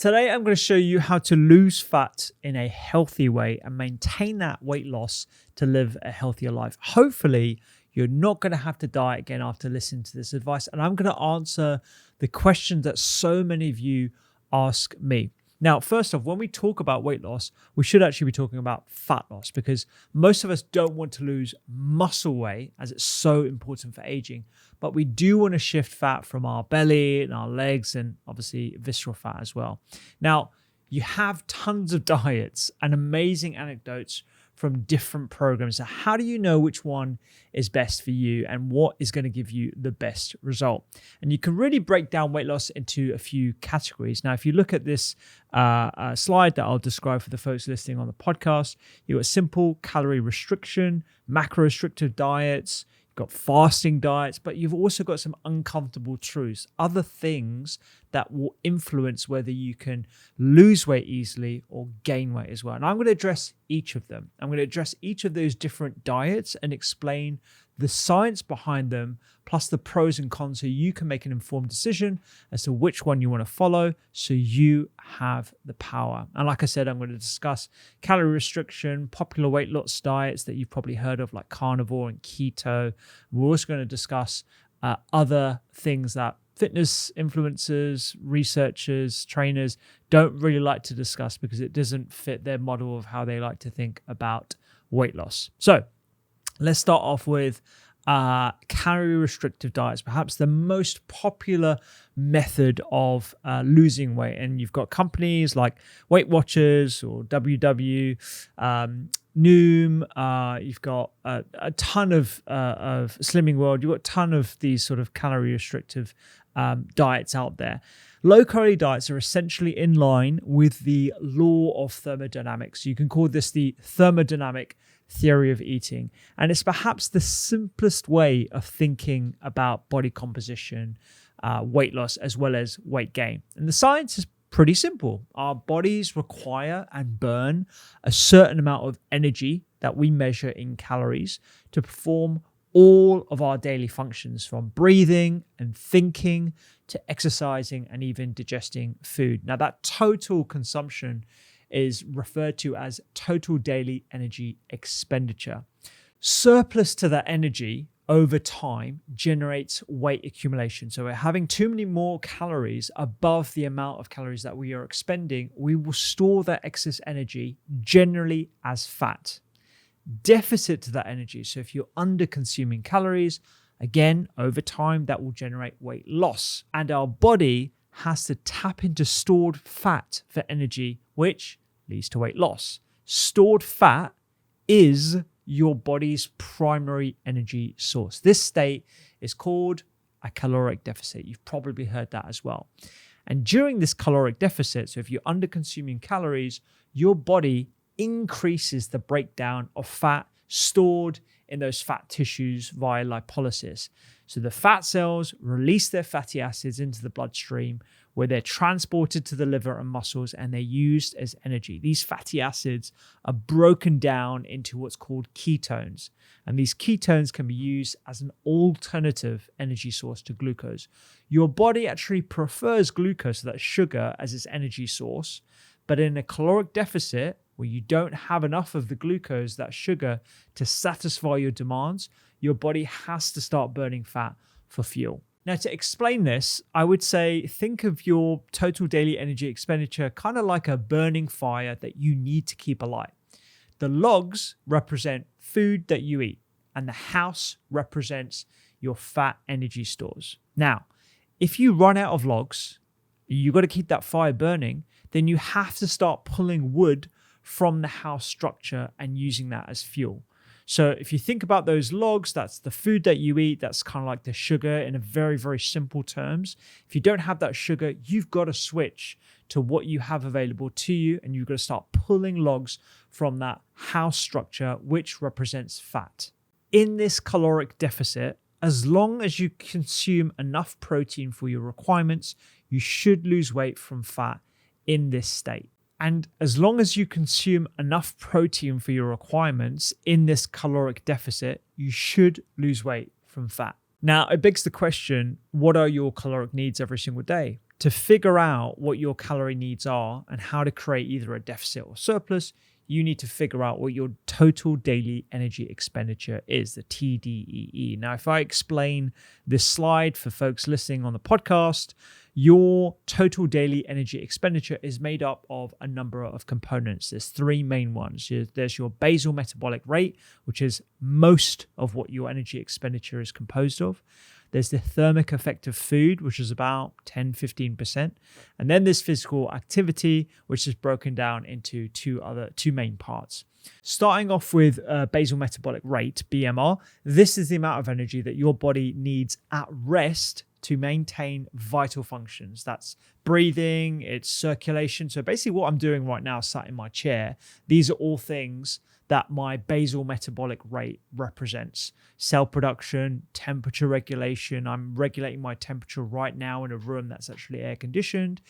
Today, I'm going to show you how to lose fat in a healthy way and maintain that weight loss to live a healthier life. Hopefully, you're not going to have to diet again after listening to this advice. And I'm going to answer the question that so many of you ask me. Now, first off, when we talk about weight loss, we should actually be talking about fat loss because most of us don't want to lose muscle weight as it's so important for aging, but we do want to shift fat from our belly and our legs and obviously visceral fat as well. Now, you have tons of diets and amazing anecdotes from different programs. So how do you know which one is best for you and what is going to give you the best result? And you can really break down weight loss into a few categories. Now, if you look at this slide that I'll describe for the folks listening on the podcast, you've got simple calorie restriction, macro restrictive diets, got fasting diets, but you've also got some uncomfortable truths, other things that will influence whether you can lose weight easily or gain weight as well. And I'm going to address each of them. I'm going to address each of those different diets and explain the science behind them, plus the pros and cons, so you can make an informed decision as to which one you want to follow so you have the power. And like I said, I'm going to discuss calorie restriction, popular weight loss diets that you've probably heard of like carnivore and keto. We're also going to discuss other things that fitness influencers, researchers, trainers don't really like to discuss because it doesn't fit their model of how they like to think about weight loss. So let's start off with calorie restrictive diets, perhaps the most popular method of losing weight. And you've got companies like Weight Watchers or WW, Noom, you've got a ton of Slimming World, you've got a ton of these sort of calorie restrictive diets out there. Low-calorie diets are essentially in line with the law of thermodynamics. You can call this the thermodynamic theory of eating. And it's perhaps the simplest way of thinking about body composition, weight loss, as well as weight gain. And the science is pretty simple. Our bodies require and burn a certain amount of energy that we measure in calories to perform all of our daily functions, from breathing and thinking to exercising and even digesting food. Now, that total consumption is referred to as total daily energy expenditure. Surplus to that energy over time generates weight accumulation. So we're having too many more calories above the amount of calories that we are expending. We will store that excess energy generally as fat. Deficit to that energy. So if you're under consuming calories, again, over time, that will generate weight loss. And our body has to tap into stored fat for energy, which leads to weight loss. Stored fat is your body's primary energy source. This state is called a caloric deficit. You've probably heard that as well. And during this caloric deficit, so if you're under consuming calories, your body increases the breakdown of fat stored in those fat tissues via lipolysis. So the fat cells release their fatty acids into the bloodstream, where they're transported to the liver and muscles and they're used as energy. These fatty acids are broken down into what's called ketones. And these ketones can be used as an alternative energy source to glucose. Your body actually prefers glucose, so that's sugar, as its energy source. But in a caloric deficit, where you don't have enough of the glucose, that sugar, to satisfy your demands, your body has to start burning fat for fuel. Now, to explain this, I would say think of your total daily energy expenditure kind of like a burning fire that you need to keep alight. The logs represent food that you eat, and the house represents your fat energy stores. Now, if you run out of logs, you've got to keep that fire burning, then you have to start pulling wood from the house structure and using that as fuel. So if you think about those logs, that's the food that you eat. That's kind of like the sugar in a very, very simple terms. If you don't have that sugar, you've got to switch to what you have available to you, and you've got to start pulling logs from that house structure, which represents fat. In this caloric deficit, as long as you consume enough protein for your requirements, you should lose weight from fat in this state. And as long as you consume enough protein for your requirements in this caloric deficit, you should lose weight from fat. Now, it begs the question, what are your caloric needs every single day? To figure out what your calorie needs are and how to create either a deficit or surplus, you need to figure out what your total daily energy expenditure is, the TDEE. Now, if I explain this slide for folks listening on the podcast, your total daily energy expenditure is made up of a number of components. There's three main ones. There's your basal metabolic rate, which is most of what your energy expenditure is composed of. There's the thermic effect of food, which is about 10-15%. And then there's physical activity, which is broken down into two main parts. Starting off with basal metabolic rate, BMR, this is the amount of energy that your body needs at rest to maintain vital functions. That's breathing, it's circulation. So basically what I'm doing right now, sat in my chair, these are all things that my basal metabolic rate represents. Cell production, temperature regulation. I'm regulating my temperature right now in a room that's actually air conditioned.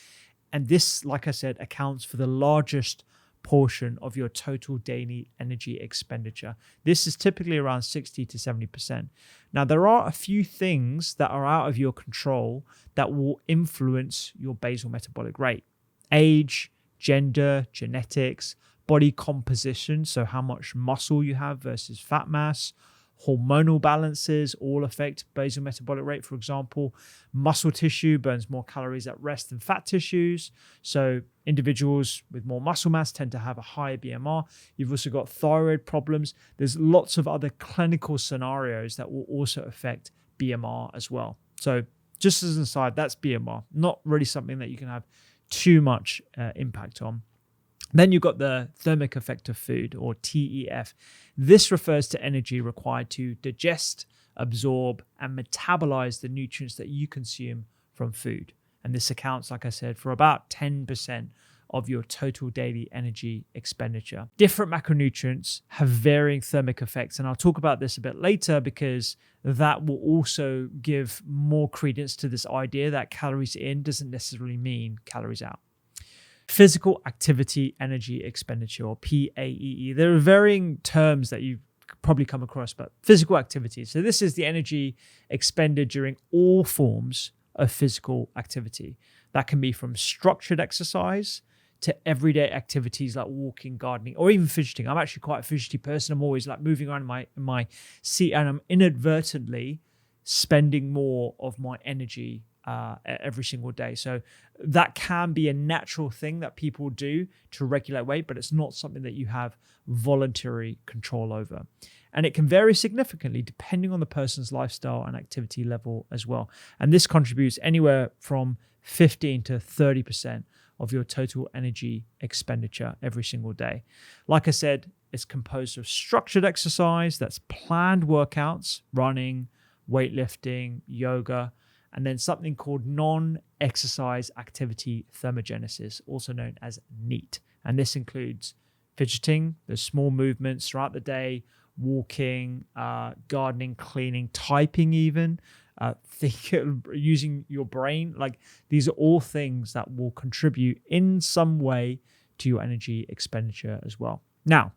And this, like I said, accounts for the largest portion of your total daily energy expenditure. This is typically around 60-70%. Now, there are a few things that are out of your control that will influence your basal metabolic rate. Age, gender, genetics, body composition, so how much muscle you have versus fat mass, hormonal balances all affect basal metabolic rate. For example, muscle tissue burns more calories at rest than fat tissues. So individuals with more muscle mass tend to have a higher BMR. You've also got thyroid problems. There's lots of other clinical scenarios that will also affect BMR as well. So just as an aside, that's BMR, not really something that you can have too much impact on. Then you've got the thermic effect of food, or TEF. This refers to energy required to digest, absorb, and metabolize the nutrients that you consume from food. And this accounts, like I said, for about 10% of your total daily energy expenditure. Different macronutrients have varying thermic effects, and I'll talk about this a bit later because that will also give more credence to this idea that calories in doesn't necessarily mean calories out. Physical activity energy expenditure, or PAEE. There are varying terms that you've probably come across, but physical activity. So this is the energy expended during all forms of physical activity. That can be from structured exercise to everyday activities like walking, gardening, or even fidgeting. I'm actually quite a fidgety person. I'm always like moving around in my seat, and I'm inadvertently spending more of my energy every single day. So that can be a natural thing that people do to regulate weight, but it's not something that you have voluntary control over. And it can vary significantly depending on the person's lifestyle and activity level as well. And this contributes anywhere from 15 to 30% of your total energy expenditure every single day. Like I said, it's composed of structured exercise, that's planned workouts, running, weightlifting, yoga, and then something called non-exercise activity thermogenesis, also known as NEAT. And this includes fidgeting, the small movements throughout the day, walking, gardening, cleaning, typing even, using your brain. Like, these are all things that will contribute in some way to your energy expenditure as well. Now,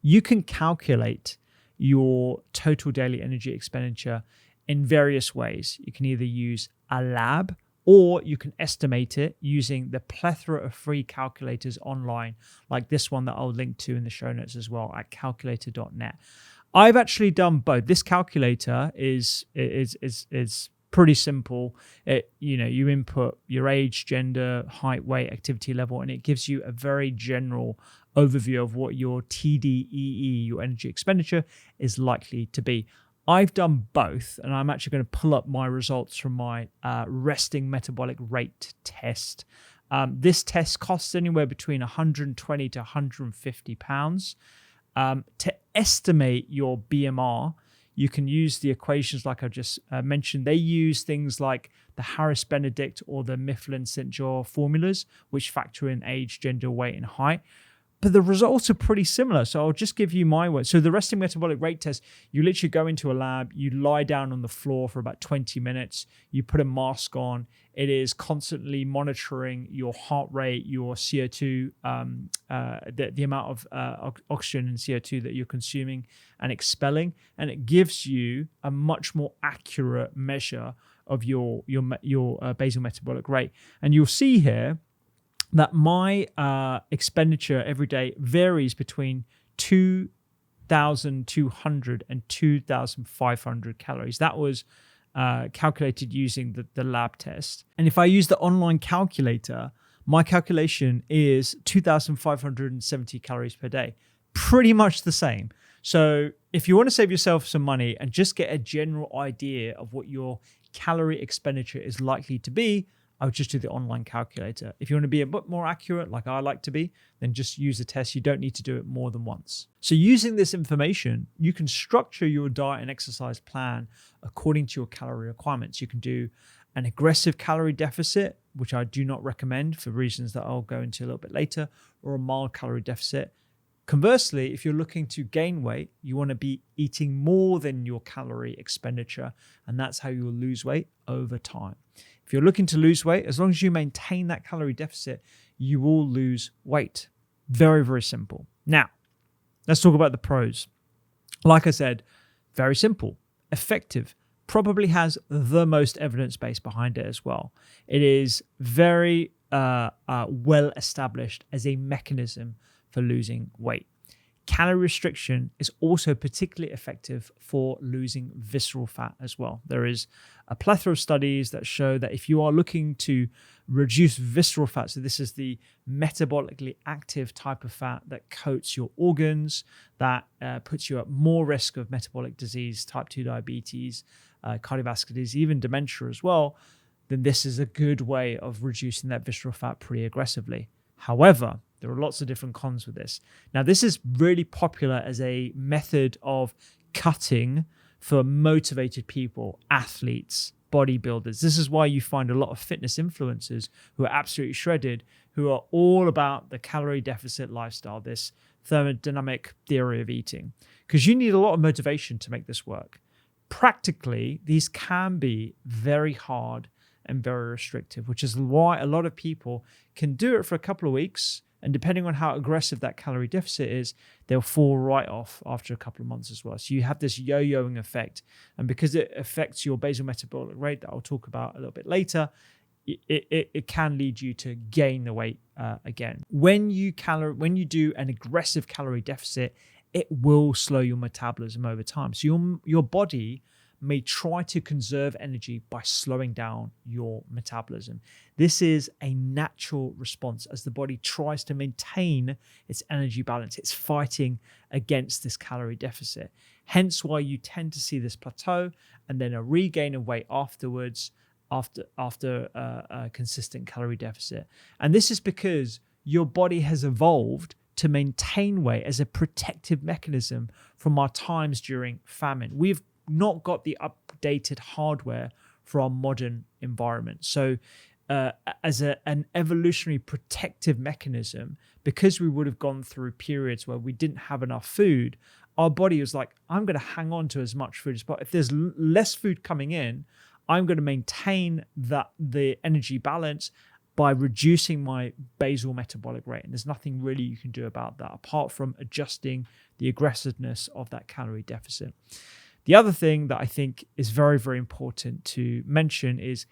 you can calculate your total daily energy expenditure in various ways. You can either use a lab, or you can estimate it using the plethora of free calculators online, like this one that I'll link to in the show notes as well at calculator.net. I've actually done both. This calculator is pretty simple. You input your age, gender, height, weight, activity level, and it gives you a very general overview of what your TDEE, your energy expenditure, is likely to be. I've done both, and I'm actually going to pull up my results from my resting metabolic rate test. This test costs anywhere between 120 to 150 pounds. To estimate your BMR, you can use the equations like I just mentioned. They use things like the Harris-Benedict or the Mifflin-St. John formulas, which factor in age, gender, weight, and height. But the results are pretty similar. So I'll just give you my words. So the resting metabolic rate test, you literally go into a lab, you lie down on the floor for about 20 minutes, you put a mask on. It is constantly monitoring your heart rate, your CO2, the amount of oxygen and CO2 that you're consuming and expelling. And it gives you a much more accurate measure of your basal metabolic rate. And you'll see here that my expenditure every day varies between 2,200 and 2,500 calories. That was calculated using the lab test. And if I use the online calculator, my calculation is 2,570 calories per day. Pretty much the same. So if you want to save yourself some money and just get a general idea of what your calorie expenditure is likely to be, I would just do the online calculator. If you want to be a bit more accurate, like I like to be, then just use the test. You don't need to do it more than once. So using this information, you can structure your diet and exercise plan according to your calorie requirements. You can do an aggressive calorie deficit, which I do not recommend for reasons that I'll go into a little bit later, or a mild calorie deficit. Conversely, if you're looking to gain weight, you want to be eating more than your calorie expenditure, and that's how you will lose weight over time. If you're looking to lose weight, as long as you maintain that calorie deficit, you will lose weight. Very, very simple. Now, let's talk about the pros. Like I said, very simple, effective, probably has the most evidence base behind it as well. It is very well established as a mechanism for losing weight. Calorie restriction is also particularly effective for losing visceral fat as well. There is a plethora of studies that show that if you are looking to reduce visceral fat, so this is the metabolically active type of fat that coats your organs, that puts you at more risk of metabolic disease, type 2 diabetes, cardiovascular disease, even dementia as well, then this is a good way of reducing that visceral fat pretty aggressively. However, there are lots of different cons with this. Now, this is really popular as a method of cutting for motivated people, athletes, bodybuilders. This is why you find a lot of fitness influencers who are absolutely shredded, who are all about the calorie deficit lifestyle, this thermodynamic theory of eating, because you need a lot of motivation to make this work. Practically, these can be very hard and very restrictive, which is why a lot of people can do it for a couple of weeks, and depending on how aggressive that calorie deficit is, they'll fall right off after a couple of months as well. So you have this yo-yoing effect, and because it affects your basal metabolic rate that I'll talk about a little bit later, it can lead you to gain the weight again. When you do an aggressive calorie deficit, it will slow your metabolism over time. So your body may try to conserve energy by slowing down your metabolism. This is a natural response as the body tries to maintain its energy balance. It's fighting against this calorie deficit. Hence why you tend to see this plateau and then a regain of weight afterwards after a consistent calorie deficit. And this is because your body has evolved to maintain weight as a protective mechanism from our times during famine. We've not got the updated hardware for our modern environment. So as an evolutionary protective mechanism, because we would have gone through periods where we didn't have enough food, our body was like, I'm going to hang on to as much food as possible. If there's less food coming in, I'm going to maintain the energy balance by reducing my basal metabolic rate. And there's nothing really you can do about that apart from adjusting the aggressiveness of that calorie deficit. The other thing that I think is very, very important to mention is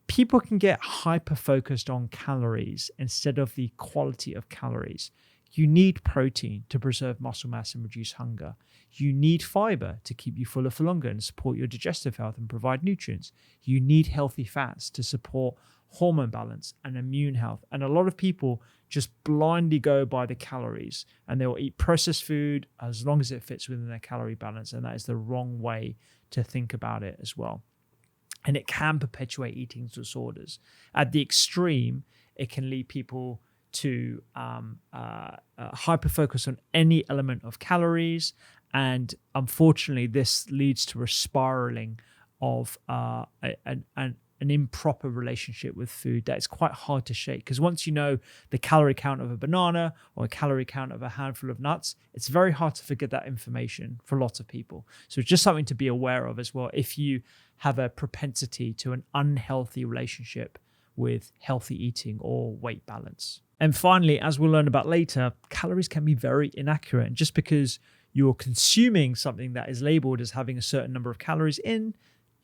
people can get hyper-focused on calories instead of the quality of calories. You need protein to preserve muscle mass and reduce hunger. You need fiber to keep you fuller for longer and support your digestive health and provide nutrients. You need healthy fats to support hormone balance and immune health. And a lot of people just blindly go by the calories and they will eat processed food as long as it fits within their calorie balance. And that is the wrong way to think about it as well. And it can perpetuate eating disorders. At the extreme, it can lead people to hyper-focus on any element of calories. And unfortunately, this leads to a spiraling of an improper relationship with food that is quite hard to shake. Because once you know the calorie count of a banana or a calorie count of a handful of nuts, it's very hard to forget that information for lots of people. So it's just something to be aware of as well if you have a propensity to an unhealthy relationship with healthy eating or weight balance. And finally, as we'll learn about later, calories can be very inaccurate. And just because you're consuming something that is labeled as having a certain number of calories in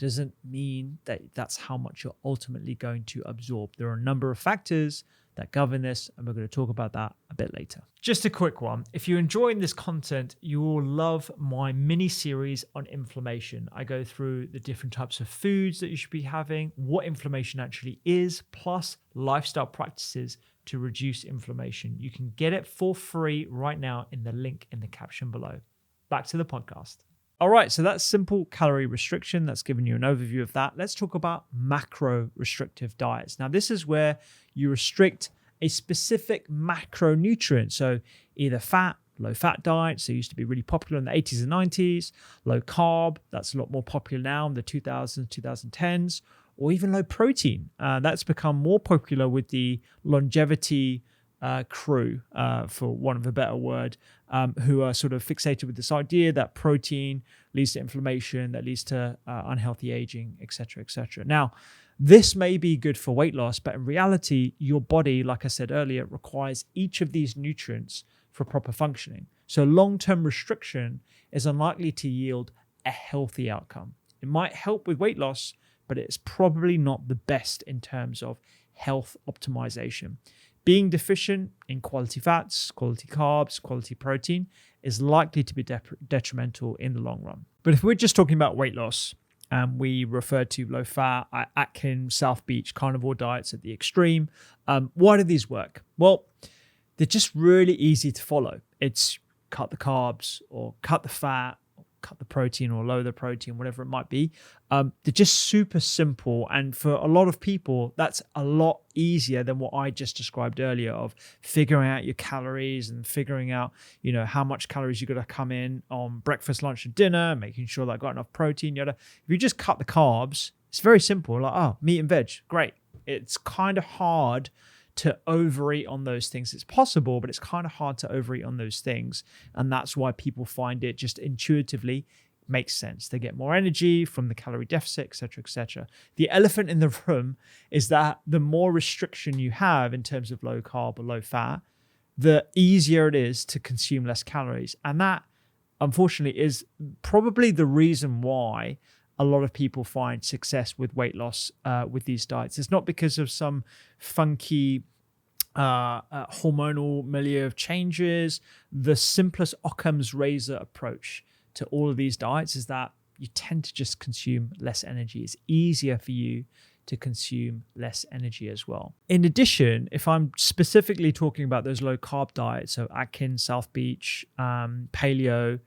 doesn't mean that that's how much you're ultimately going to absorb. There are a number of factors that govern this, and we're going to talk about that a bit later. Just a quick one. If you're enjoying this content, you will love my mini series on inflammation. I go through the different types of foods that you should be having, what inflammation actually is, plus lifestyle practices to reduce inflammation. You can get it for free right now in the link in the caption below. Back to the podcast. All right, so that's simple calorie restriction. That's given you an overview of that. Let's talk about macro restrictive diets. Now, this is where you restrict a specific macronutrient. So either fat, low fat diets, they used to be really popular in the 80s and 90s, low carb, that's a lot more popular now in the 2000s, 2010s, or even low protein. That's become more popular with the longevity crew, for want of a better word, who are sort of fixated with this idea that protein leads to inflammation, that leads to unhealthy aging, etc., etc. Now, this may be good for weight loss, but in reality, your body, like I said earlier, requires each of these nutrients for proper functioning. So long-term restriction is unlikely to yield a healthy outcome. It might help with weight loss, but it's probably not the best in terms of health optimization. Being deficient in quality fats, quality carbs, quality protein is likely to be detrimental in the long run. But if we're just talking about weight loss, and we refer to low fat, Atkins, South Beach, carnivore diets at the extreme, why do these work? Well, they're just really easy to follow. It's cut the carbs or cut the fat, cut the protein or lower the protein, whatever it might be. They're just super simple. And for a lot of people, that's a lot easier than what I just described earlier of figuring out your calories and figuring out, how much calories you're going to come in on breakfast, lunch, and dinner, making sure that I've got enough protein, yada. If you just cut the carbs, it's very simple. Like, meat and veg, great. It's kind of hard to overeat on those things. It's possible, but it's kind of hard to overeat on those things. And that's why people find it just intuitively makes sense. They get more energy from the calorie deficit, etc., etc. The elephant in the room is that the more restriction you have in terms of low carb or low fat, the easier it is to consume less calories. And that, unfortunately, is probably the reason why a lot of people find success with weight loss with these diets. It's not because of some funky hormonal milieu of changes. The simplest Occam's razor approach to all of these diets is that you tend to just consume less energy. It's easier for you to consume less energy as well. In addition, if I'm specifically talking about those low carb diets, so Atkins, South Beach, paleo,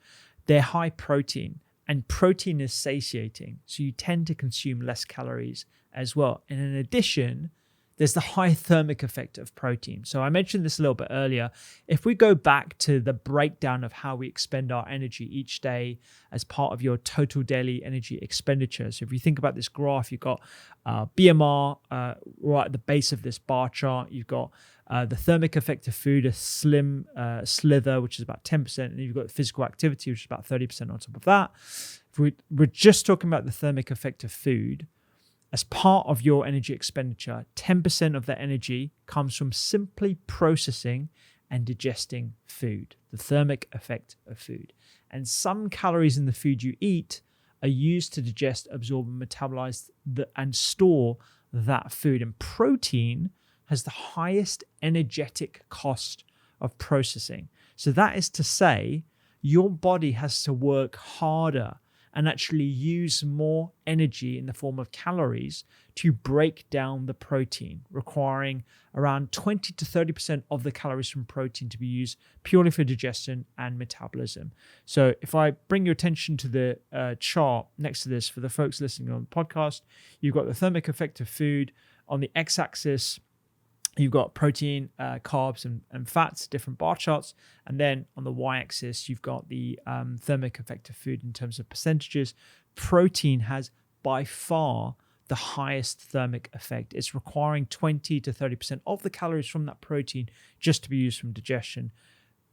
they're high protein. And protein is satiating, so you tend to consume less calories as well. And in addition, there's the high thermic effect of protein. So I mentioned this a little bit earlier. If we go back to the breakdown of how we expend our energy each day as part of your total daily energy expenditure. So if you think about this graph, you've got BMR right at the base of this bar chart. You've got the thermic effect of food, a slim slither, which is about 10%. And then you've got physical activity, which is about 30% on top of that. If we're just talking about the thermic effect of food, as part of your energy expenditure, 10% of that energy comes from simply processing and digesting food, the thermic effect of food. And some calories in the food you eat are used to digest, absorb, and metabolize and store that food. And protein has the highest energetic cost of processing. So that is to say, your body has to work harder and actually use more energy in the form of calories to break down the protein, requiring around 20 to 30% of the calories from protein to be used purely for digestion and metabolism. So if I bring your attention to the chart next to this, for the folks listening on the podcast, you've got the thermic effect of food. On the x-axis, you've got protein, carbs, and fats, different bar charts. And then on the y-axis, you've got the thermic effect of food in terms of percentages. Protein has by far the highest thermic effect. It's requiring 20 to 30% of the calories from that protein just to be used from digestion.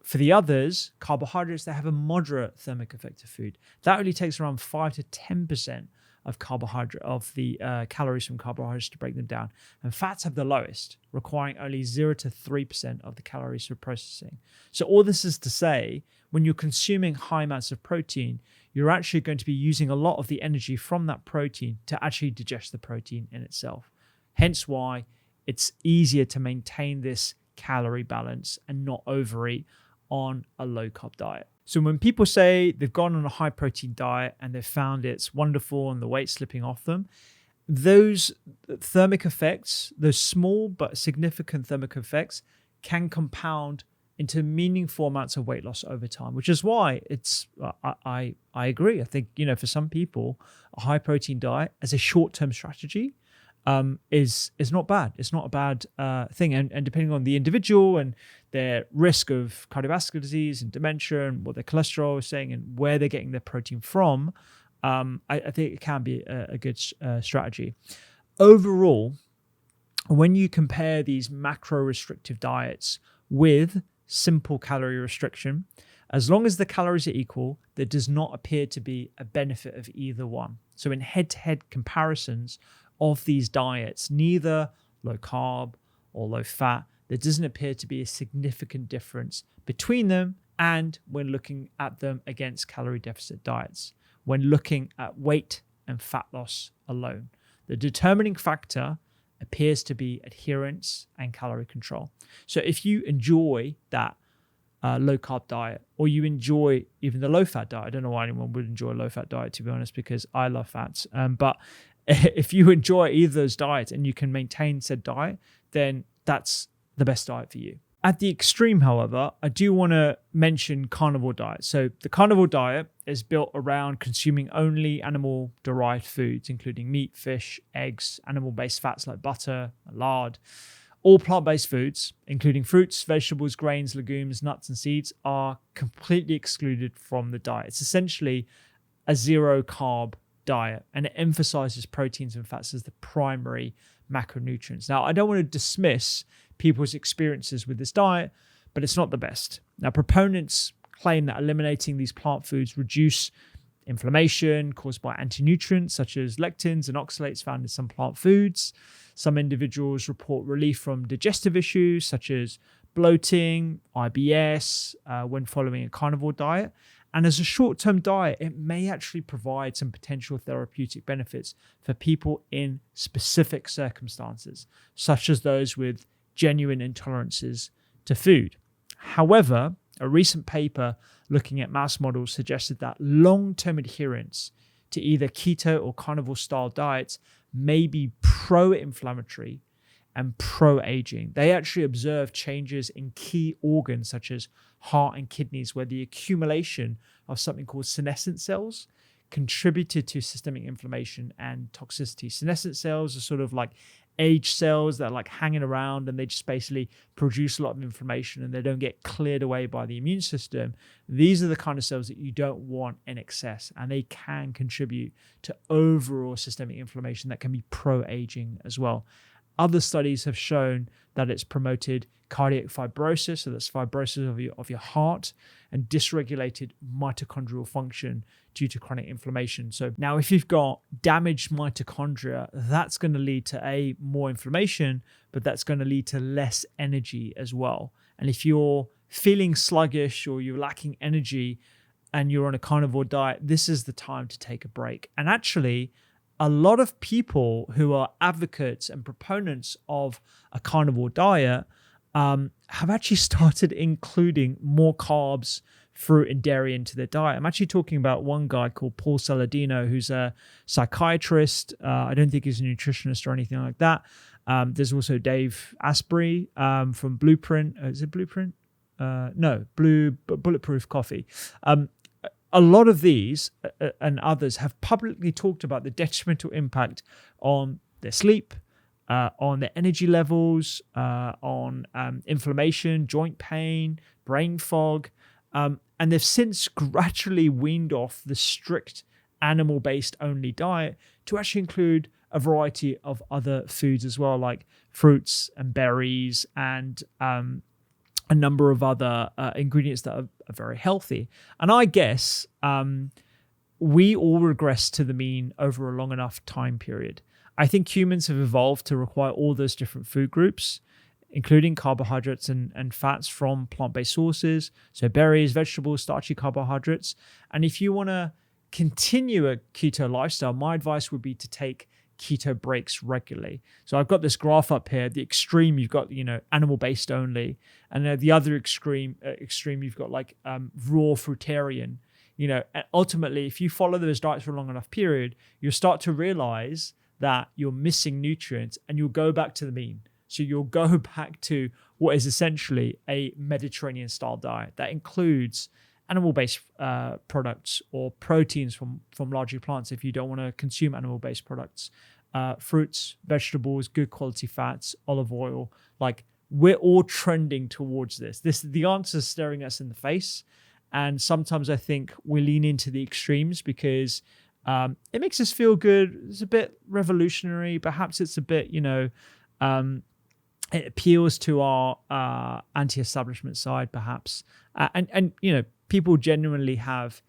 For the others, carbohydrates, they have a moderate thermic effect of food. That only takes around 5 to 10% of carbohydrate, of the calories from carbohydrates to break them down. And fats have the lowest, requiring only 0 to 3% of the calories for processing. So all this is to say, when you're consuming high amounts of protein, you're actually going to be using a lot of the energy from that protein to actually digest the protein in itself. Hence why it's easier to maintain this calorie balance and not overeat on a low carb diet. So when people say they've gone on a high protein diet and they've found it's wonderful and the weight's slipping off them, those thermic effects, those small but significant thermic effects, can compound into meaningful amounts of weight loss over time, which is why it's, I agree. I think, for some people, a high protein diet as a short-term strategy is not bad. It's not a bad thing. And depending on the individual and their risk of cardiovascular disease and dementia and what their cholesterol is saying and where they're getting their protein from, I think it can be a good strategy. Overall, when you compare these macro restrictive diets with simple calorie restriction, as long as the calories are equal, there does not appear to be a benefit of either one. So in head-to-head comparisons of these diets, neither low carb or low fat, there doesn't appear to be a significant difference between them, and when looking at them against calorie deficit diets, when looking at weight and fat loss alone. The determining factor appears to be adherence and calorie control. So if you enjoy that low carb diet, or you enjoy even the low fat diet, I don't know why anyone would enjoy a low fat diet, to be honest, because I love fats, but if you enjoy either of those diets and you can maintain said diet, then that's the best diet for you. At the extreme, however, I do want to mention carnivore diet. So the carnivore diet is built around consuming only animal-derived foods, including meat, fish, eggs, animal-based fats like butter, lard. All plant-based foods, including fruits, vegetables, grains, legumes, nuts, and seeds, are completely excluded from the diet. It's essentially a zero-carb diet, and it emphasizes proteins and fats as the primary macronutrients. Now, I don't want to dismiss people's experiences with this diet, but it's not the best. Now, proponents claim that eliminating these plant foods reduce inflammation caused by anti-nutrients such as lectins and oxalates found in some plant foods. Some individuals report relief from digestive issues such as bloating, IBS, when following a carnivore diet. And as a short-term diet, it may actually provide some potential therapeutic benefits for people in specific circumstances, such as those with genuine intolerances to food. However, a recent paper looking at mouse models suggested that long-term adherence to either keto or carnivore-style diets may be pro-inflammatory and pro-aging. They actually observed changes in key organs such as heart and kidneys, where the accumulation of something called senescent cells contributed to systemic inflammation and toxicity. Senescent cells are sort of like aged cells that are like hanging around, and they just basically produce a lot of inflammation and they don't get cleared away by the immune system. These are the kind of cells that you don't want in excess, and they can contribute to overall systemic inflammation that can be pro-aging as well. Other studies have shown that it's promoted cardiac fibrosis, so that's fibrosis of your heart, and dysregulated mitochondrial function due to chronic inflammation. So now if you've got damaged mitochondria, that's going to lead to more inflammation, but that's going to lead to less energy as well. And if you're feeling sluggish or you're lacking energy and you're on a carnivore diet, this is the time to take a break. And actually, a lot of people who are advocates and proponents of a carnivore diet have actually started including more carbs, fruit, and dairy into their diet. I'm actually talking about one guy called Paul Saladino, who's a psychiatrist. I don't think he's a nutritionist or anything like that. There's also Dave Asprey from Blueprint. Is it Blueprint? No, Bulletproof Coffee. A lot of these and others have publicly talked about the detrimental impact on their sleep, on their energy levels, on inflammation, joint pain, brain fog. And they've since gradually weaned off the strict animal-based only diet to actually include a variety of other foods as well, like fruits and berries and a number of other ingredients that are very healthy. And I guess we all regress to the mean over a long enough time period. I think humans have evolved to require all those different food groups, including carbohydrates and fats from plant-based sources, so berries, vegetables, starchy carbohydrates. And if you want to continue a keto lifestyle, my advice would be to take keto breaks regularly. So I've got this graph up here. The extreme, you've got, animal-based only, and the other extreme, you've got like raw fruitarian. And ultimately, if you follow those diets for a long enough period, you'll start to realize that you're missing nutrients, and you'll go back to the mean. So you'll go back to what is essentially a Mediterranean-style diet that includes animal-based products or proteins from largely plants if you don't want to consume animal-based products, fruits, vegetables, good quality fats, olive oil. Like, we're all trending towards this. The answer is staring us in the face. And sometimes I think we lean into the extremes because it makes us feel good. It's a bit revolutionary. Perhaps it's a bit, it appeals to our anti-establishment side, perhaps. And people genuinely have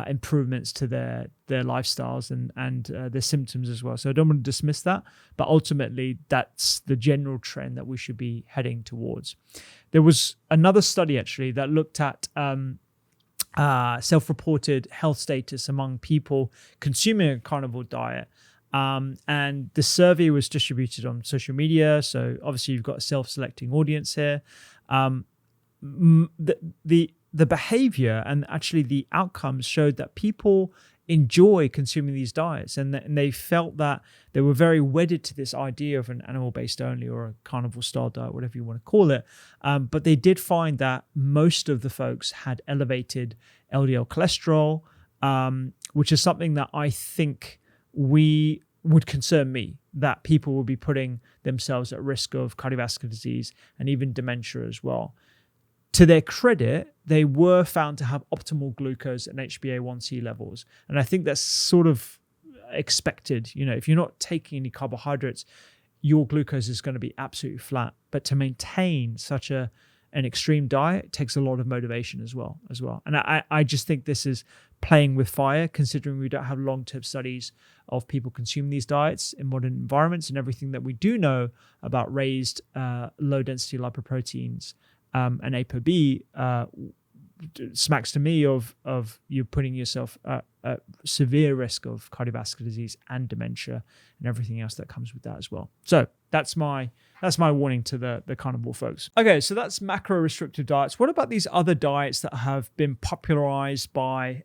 improvements to their lifestyles and their symptoms as well. So I don't want to dismiss that, but ultimately that's the general trend that we should be heading towards. There was another study actually that looked at self-reported health status among people consuming a carnivore diet. And the survey was distributed on social media. So obviously you've got a self-selecting audience here. The behavior and actually the outcomes showed that people enjoy consuming these diets, and they felt that they were very wedded to this idea of an animal-based only or a carnivore style diet, whatever you want to call it. But they did find that most of the folks had elevated LDL cholesterol, which is something that I think would concern me, that people will be putting themselves at risk of cardiovascular disease and even dementia as well. To their credit, they were found to have optimal glucose and HbA1c levels. And I think that's sort of expected. If you're not taking any carbohydrates, your glucose is going to be absolutely flat. But to maintain such an extreme diet takes a lot of motivation as well. And I just think this is playing with fire, considering we don't have long-term studies of people consuming these diets in modern environments, and everything that we do know about raised low-density lipoproteins and ApoB smacks to me of you putting yourself at severe risk of cardiovascular disease and dementia and everything else that comes with that as well. So that's my warning to the carnivore folks. Okay, so that's macro restrictive diets. What about these other diets that have been popularized by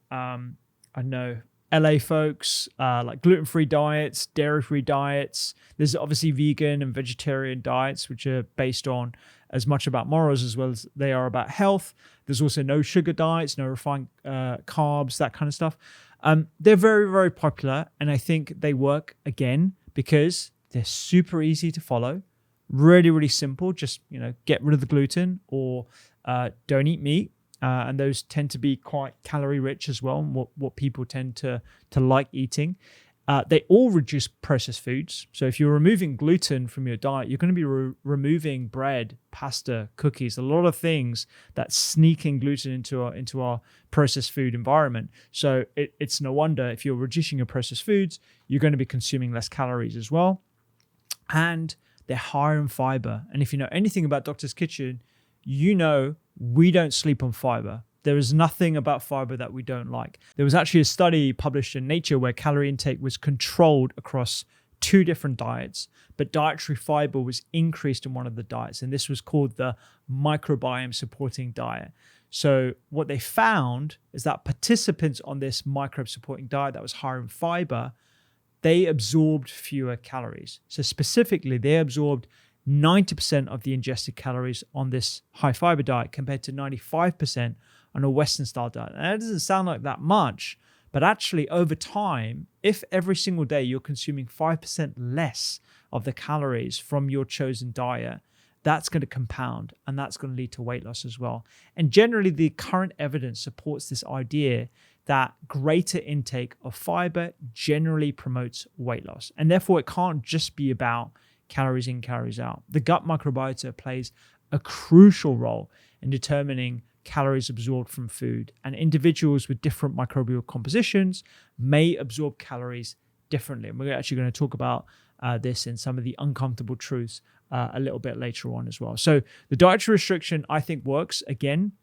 LA folks, like gluten-free diets, dairy-free diets? There's obviously vegan and vegetarian diets, which are based on as much about morals as well as they are about health. There's also no sugar diets, no refined carbs, that kind of stuff. They're very, very popular, and I think they work again because they're super easy to follow, really, really simple. Just get rid of the gluten or don't eat meat, and those tend to be quite calorie rich as well, and what people tend to like eating. They all reduce processed foods. So if you're removing gluten from your diet, you're going to be removing bread, pasta, cookies, a lot of things that sneak in gluten into our processed food environment. So it's no wonder if you're reducing your processed foods, you're going to be consuming less calories as well. And they're higher in fiber. And if you know anything about Doctor's Kitchen, we don't sleep on fiber. There is nothing about fiber that we don't like. There was actually a study published in Nature where calorie intake was controlled across 2 different diets, but dietary fiber was increased in one of the diets, and this was called the microbiome supporting diet. So what they found is that participants on this microbe supporting diet that was higher in fiber, they absorbed fewer calories. So specifically, they absorbed 90% of the ingested calories on this high fiber diet compared to 95% on a Western style diet. And that doesn't sound like that much, but actually over time, if every single day you're consuming 5% less of the calories from your chosen diet, that's going to compound, and that's going to lead to weight loss as well. And generally, the current evidence supports this idea that greater intake of fiber generally promotes weight loss. And therefore, it can't just be about calories in, calories out. The gut microbiota plays a crucial role in determining calories absorbed from food, and individuals with different microbial compositions may absorb calories differently. And we're actually going to talk about this in some of the uncomfortable truths a little bit later on as well. So the dietary restriction, I think, works again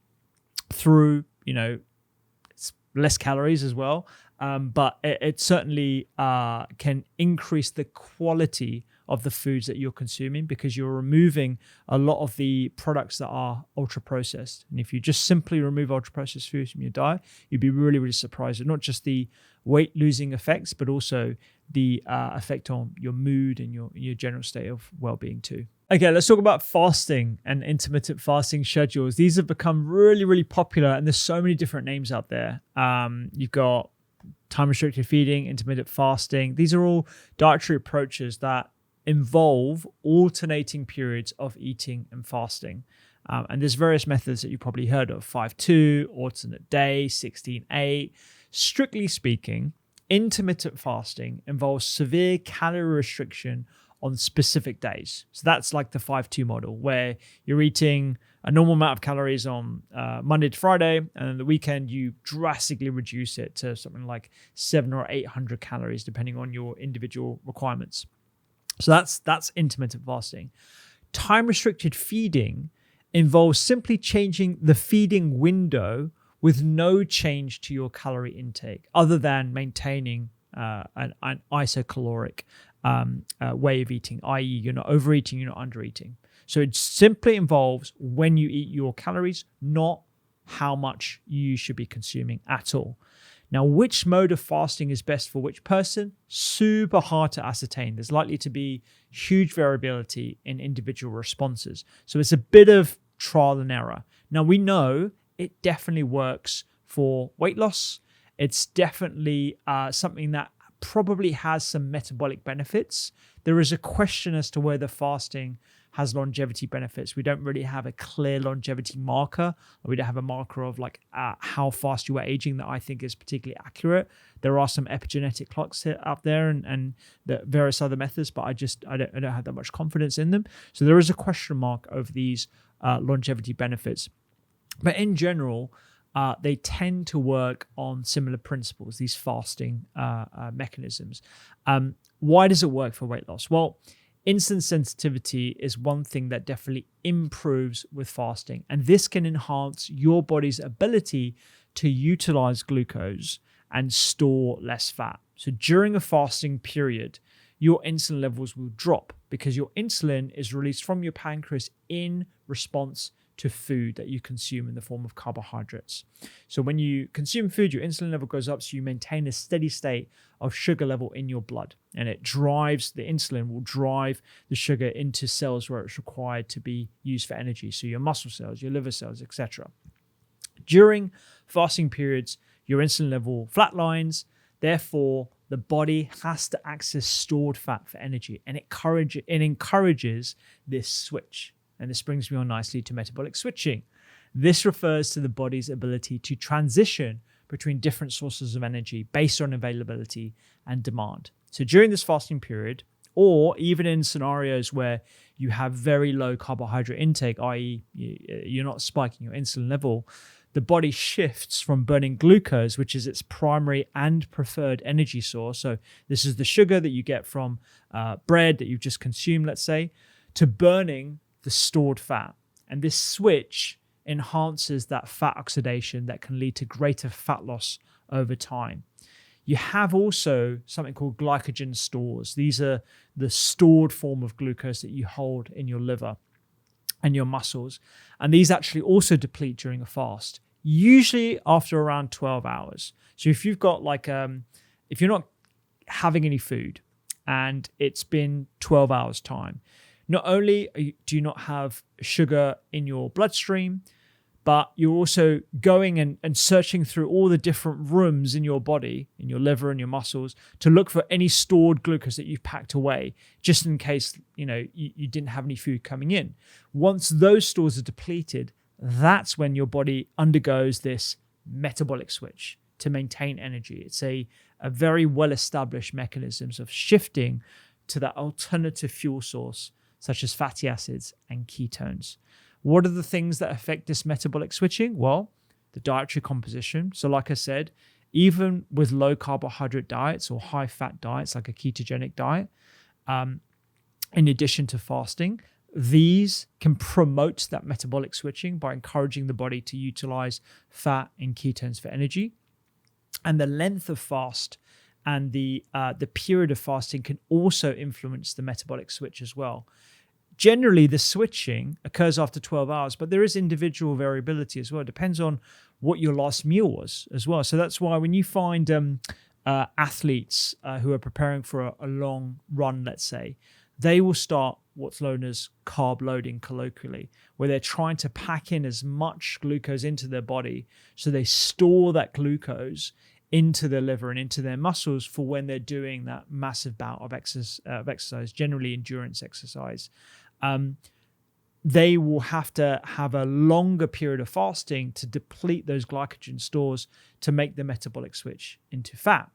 through, it's less calories as well, but it certainly can increase the quality of the foods that you're consuming, because you're removing a lot of the products that are ultra processed. And if you just simply remove ultra processed foods from your diet, you'd be really, really surprised at not just the weight losing effects, but also the effect on your mood and your general state of well-being too. Okay, let's talk about fasting and intermittent fasting schedules. These have become really, really popular, and there's so many different names out there. You've got time-restricted feeding, intermittent fasting. These are all dietary approaches that involve alternating periods of eating and fasting. And there's various methods that you probably heard of: 5-2, alternate day, 16-8. Strictly speaking, intermittent fasting involves severe calorie restriction on specific days. So that's like the 5-2 model, where you're eating a normal amount of calories on Monday to Friday, and then the weekend you drastically reduce it to something like 700 or 800 calories, depending on your individual requirements. So that's intermittent fasting. Time-restricted feeding involves simply changing the feeding window with no change to your calorie intake, other than maintaining an isocaloric way of eating, i.e. you're not overeating, you're not undereating. So it simply involves when you eat your calories, not how much you should be consuming at all. Now, which mode of fasting is best for which person? Super hard to ascertain. There's likely to be huge variability in individual responses. So it's a bit of trial and error. Now, we know it definitely works for weight loss. It's definitely something that probably has some metabolic benefits. There is a question as to whether fasting has longevity benefits. We don't really have a clear longevity marker. We don't have a marker of like how fast you are aging that I think is particularly accurate. There are some epigenetic clocks out there and the various other methods, but I don't have that much confidence in them. So there is a question mark over these longevity benefits. But in general, they tend to work on similar principles, these fasting mechanisms. Why does it work for weight loss? Well, insulin sensitivity is one thing that definitely improves with fasting, and this can enhance your body's ability to utilize glucose and store less fat. So during a fasting period, your insulin levels will drop because your insulin is released from your pancreas in response to food that you consume in the form of carbohydrates. So when you consume food, your insulin level goes up, so you maintain a steady state of sugar level in your blood. And the insulin will drive the sugar into cells where it's required to be used for energy. So your muscle cells, your liver cells, etc. During fasting periods, your insulin level flatlines. Therefore, the body has to access stored fat for energy, and it encourages this switch. And this brings me on nicely to metabolic switching. This refers to the body's ability to transition between different sources of energy based on availability and demand. So during this fasting period, or even in scenarios where you have very low carbohydrate intake, i.e. you're not spiking your insulin level, the body shifts from burning glucose, which is its primary and preferred energy source. So this is the sugar that you get from bread that you've just consumed, let's say, to burning the stored fat. And this switch enhances that fat oxidation that can lead to greater fat loss over time. You have also something called glycogen stores. These are the stored form of glucose that you hold in your liver and your muscles. And these actually also deplete during a fast, usually after around 12 hours. So if you've got if you're not having any food and it's been 12 hours time, not only do you not have sugar in your bloodstream, but you're also going and searching through all the different rooms in your body, in your liver and your muscles, to look for any stored glucose that you've packed away, just in case you didn't have any food coming in. Once those stores are depleted, that's when your body undergoes this metabolic switch to maintain energy. It's a very well-established mechanisms of shifting to that alternative fuel source, such as fatty acids and ketones. What are the things that affect this metabolic switching? Well, the dietary composition. So like I said, even with low carbohydrate diets or high fat diets like a ketogenic diet, in addition to fasting, these can promote that metabolic switching by encouraging the body to utilize fat and ketones for energy. And the length of fast and the period of fasting can also influence the metabolic switch as well. Generally, the switching occurs after 12 hours, but there is individual variability as well. It depends on what your last meal was as well. So that's why when you find athletes who are preparing for a long run, let's say, they will start what's known as carb loading colloquially, where they're trying to pack in as much glucose into their body so they store that glucose into their liver and into their muscles for when they're doing that massive bout of exercise, generally endurance exercise. They will have to have a longer period of fasting to deplete those glycogen stores to make the metabolic switch into fat.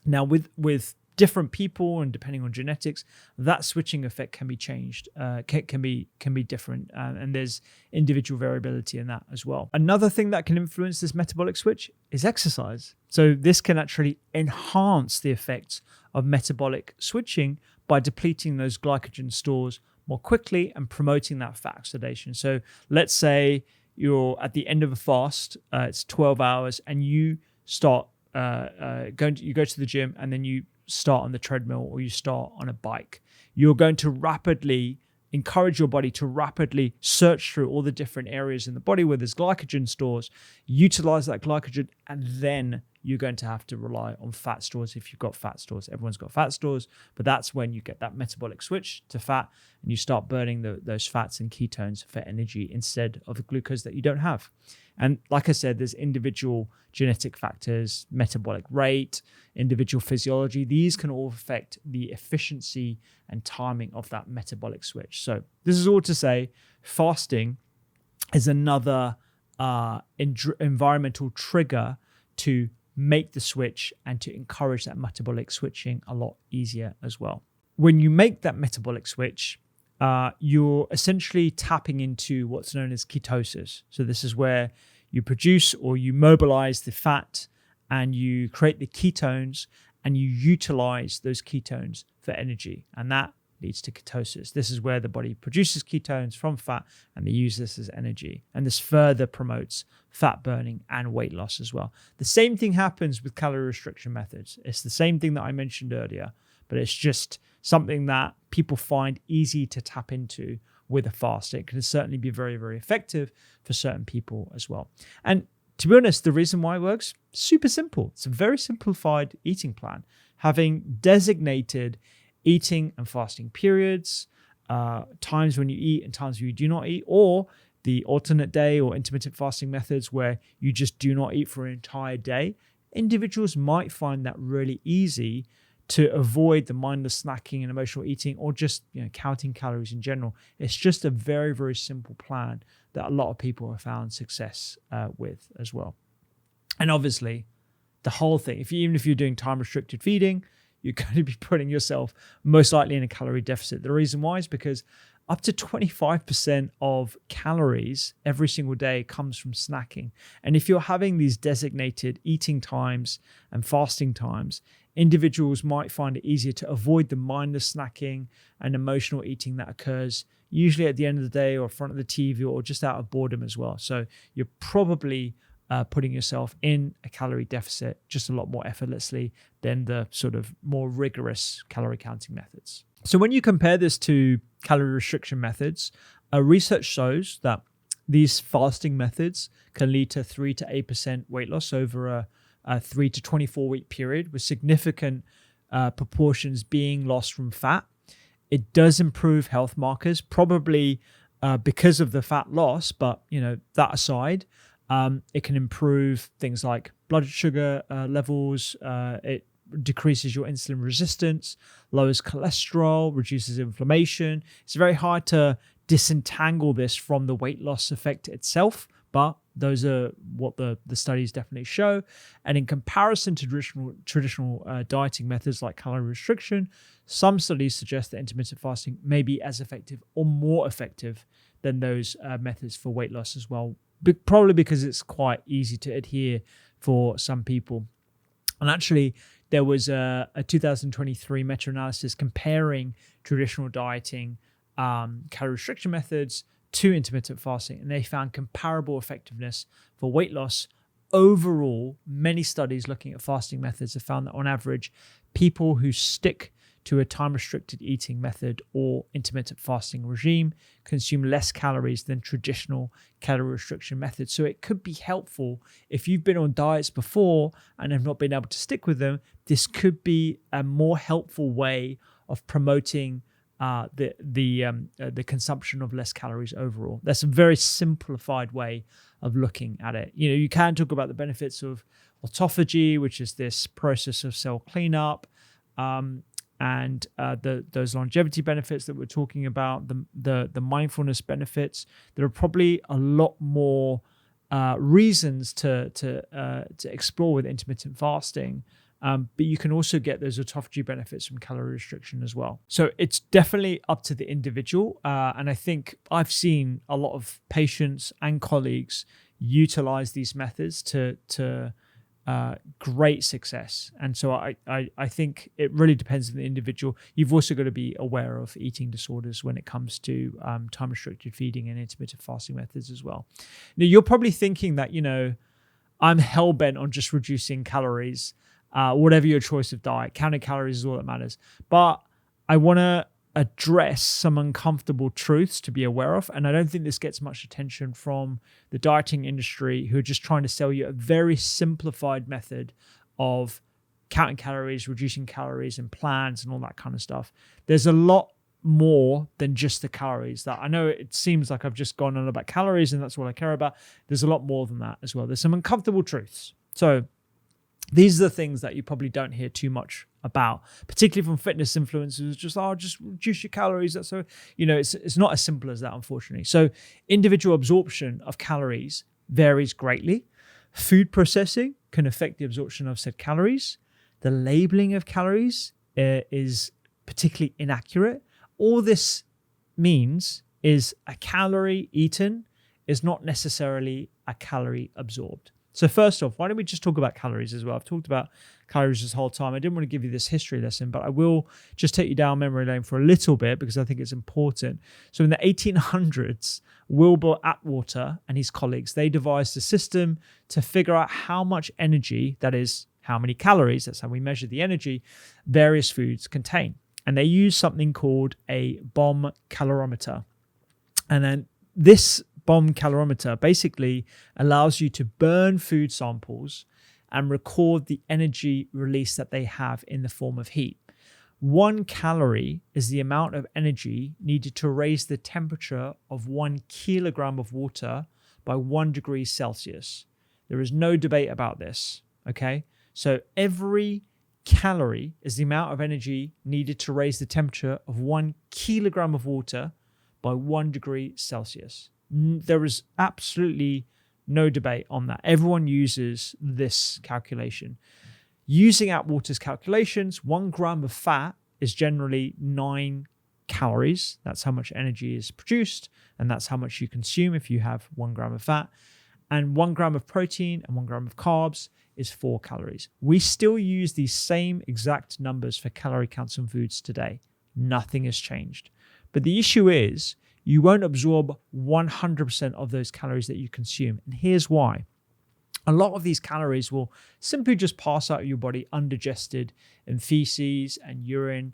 Now, with different people and depending on genetics, that switching effect can be changed, can be different, and there's individual variability in that as well. Another thing that can influence this metabolic switch is exercise. So this can actually enhance the effects of metabolic switching by depleting those glycogen stores more quickly and promoting that fat oxidation. So let's say you're at the end of a fast, it's 12 hours, and you start you go to the gym and then you start on the treadmill or you start on a bike. You're going to rapidly encourage your body to rapidly search through all the different areas in the body where there's glycogen stores, utilize that glycogen, and then you're going to have to rely on fat stores if you've got fat stores. Everyone's got fat stores, but that's when you get that metabolic switch to fat and you start burning those fats and ketones for energy instead of the glucose that you don't have. And like I said, there's individual genetic factors, metabolic rate, individual physiology. These can all affect the efficiency and timing of that metabolic switch. So this is all to say, fasting is another environmental trigger to make the switch and to encourage that metabolic switching a lot easier as well. When you make that metabolic switch, you're essentially tapping into what's known as ketosis. So this is where you produce or you mobilize the fat and you create the ketones and you utilize those ketones for energy. And that leads to ketosis. This is where the body produces ketones from fat and they use this as energy. And this further promotes fat burning and weight loss as well. The same thing happens with calorie restriction methods. It's the same thing that I mentioned earlier, but it's just something that people find easy to tap into with a fast. It can certainly be very, very effective for certain people as well. And to be honest, the reason why it works, super simple. It's a very simplified eating plan. Having designated eating and fasting periods, times when you eat and times when you do not eat, or the alternate day or intermittent fasting methods where you just do not eat for an entire day. Individuals might find that really easy to avoid the mindless snacking and emotional eating or just counting calories in general. It's just a very, very simple plan that a lot of people have found success with as well. And obviously, the whole thing, even if you're doing time-restricted feeding, you're going to be putting yourself most likely in a calorie deficit. The reason why is because up to 25% of calories every single day comes from snacking. And if you're having these designated eating times and fasting times, individuals might find it easier to avoid the mindless snacking and emotional eating that occurs usually at the end of the day or in front of the TV or just out of boredom as well. So you're probably putting yourself in a calorie deficit just a lot more effortlessly than the sort of more rigorous calorie counting methods. So when you compare this to calorie restriction methods, research shows that these fasting methods can lead to 3 to 8% weight loss over a 3 to 24 week period, with significant proportions being lost from fat. It does improve health markers, probably because of the fat loss, but that aside, it can improve things like blood sugar levels. It decreases your insulin resistance, lowers cholesterol, reduces inflammation. It's very hard to disentangle this from the weight loss effect itself, but those are what the studies definitely show. And in comparison to traditional dieting methods like calorie restriction, some studies suggest that intermittent fasting may be as effective or more effective than those methods for weight loss as well. Probably because it's quite easy to adhere for some people. And actually, there was a 2023 meta-analysis comparing traditional dieting calorie restriction methods to intermittent fasting, and they found comparable effectiveness for weight loss. Overall, many studies looking at fasting methods have found that on average, people who stick to a time-restricted eating method or intermittent fasting regime consume less calories than traditional calorie restriction methods. So it could be helpful if you've been on diets before and have not been able to stick with them. This could be a more helpful way of promoting the consumption of less calories overall. That's a very simplified way of looking at it. You can talk about the benefits of autophagy, which is this process of cell cleanup, and those longevity benefits that we're talking about, the mindfulness benefits. There are probably a lot more reasons to explore with intermittent fasting. But you can also get those autophagy benefits from calorie restriction as well. So it's definitely up to the individual. And I think I've seen a lot of patients and colleagues utilize these methods to great success. And so I think it really depends on the individual. You've also got to be aware of eating disorders when it comes to time-restricted feeding and intermittent fasting methods as well. Now, you're probably thinking that, I'm hell-bent on just reducing calories. Whatever your choice of diet, counting calories is all that matters. But I want to address some uncomfortable truths to be aware of. And I don't think this gets much attention from the dieting industry, who are just trying to sell you a very simplified method of counting calories, reducing calories and plans and all that kind of stuff. There's a lot more than just the calories. That I know it seems like I've just gone on about calories and that's all I care about. There's a lot more than that as well. There's some uncomfortable truths. So these are the things that you probably don't hear too much about, particularly from fitness influencers. Just reduce your calories. That's so, it's not as simple as that, unfortunately. So individual absorption of calories varies greatly. Food processing can affect the absorption of said calories. The labeling of calories is particularly inaccurate. All this means is a calorie eaten is not necessarily a calorie absorbed. So first off, why don't we just talk about calories as well? I've talked about calories this whole time. I didn't want to give you this history lesson, but I will just take you down memory lane for a little bit because I think it's important. So in the 1800s, Wilbur Atwater and his colleagues, they devised a system to figure out how much energy, that is, how many calories, that's how we measure the energy, various foods contain. And they used something called a bomb calorimeter. And then this bomb calorimeter basically allows you to burn food samples and record the energy release that they have in the form of heat. 1 calorie is the amount of energy needed to raise the temperature of 1 kilogram of water by 1 degree Celsius. There is no debate about this, okay? So every calorie is the amount of energy needed to raise the temperature of 1 kilogram of water by 1 degree Celsius. There is absolutely no debate on that. Everyone uses this calculation. Using Atwater's calculations, 1 gram of fat is generally 9 calories. That's how much energy is produced, and that's how much you consume if you have 1 gram of fat. And 1 gram of protein and 1 gram of carbs is 4 calories. We still use these same exact numbers for calorie counts on foods today. Nothing has changed. But the issue is, you won't absorb 100% of those calories that you consume. And here's why. A lot of these calories will simply just pass out of your body undigested in feces and urine.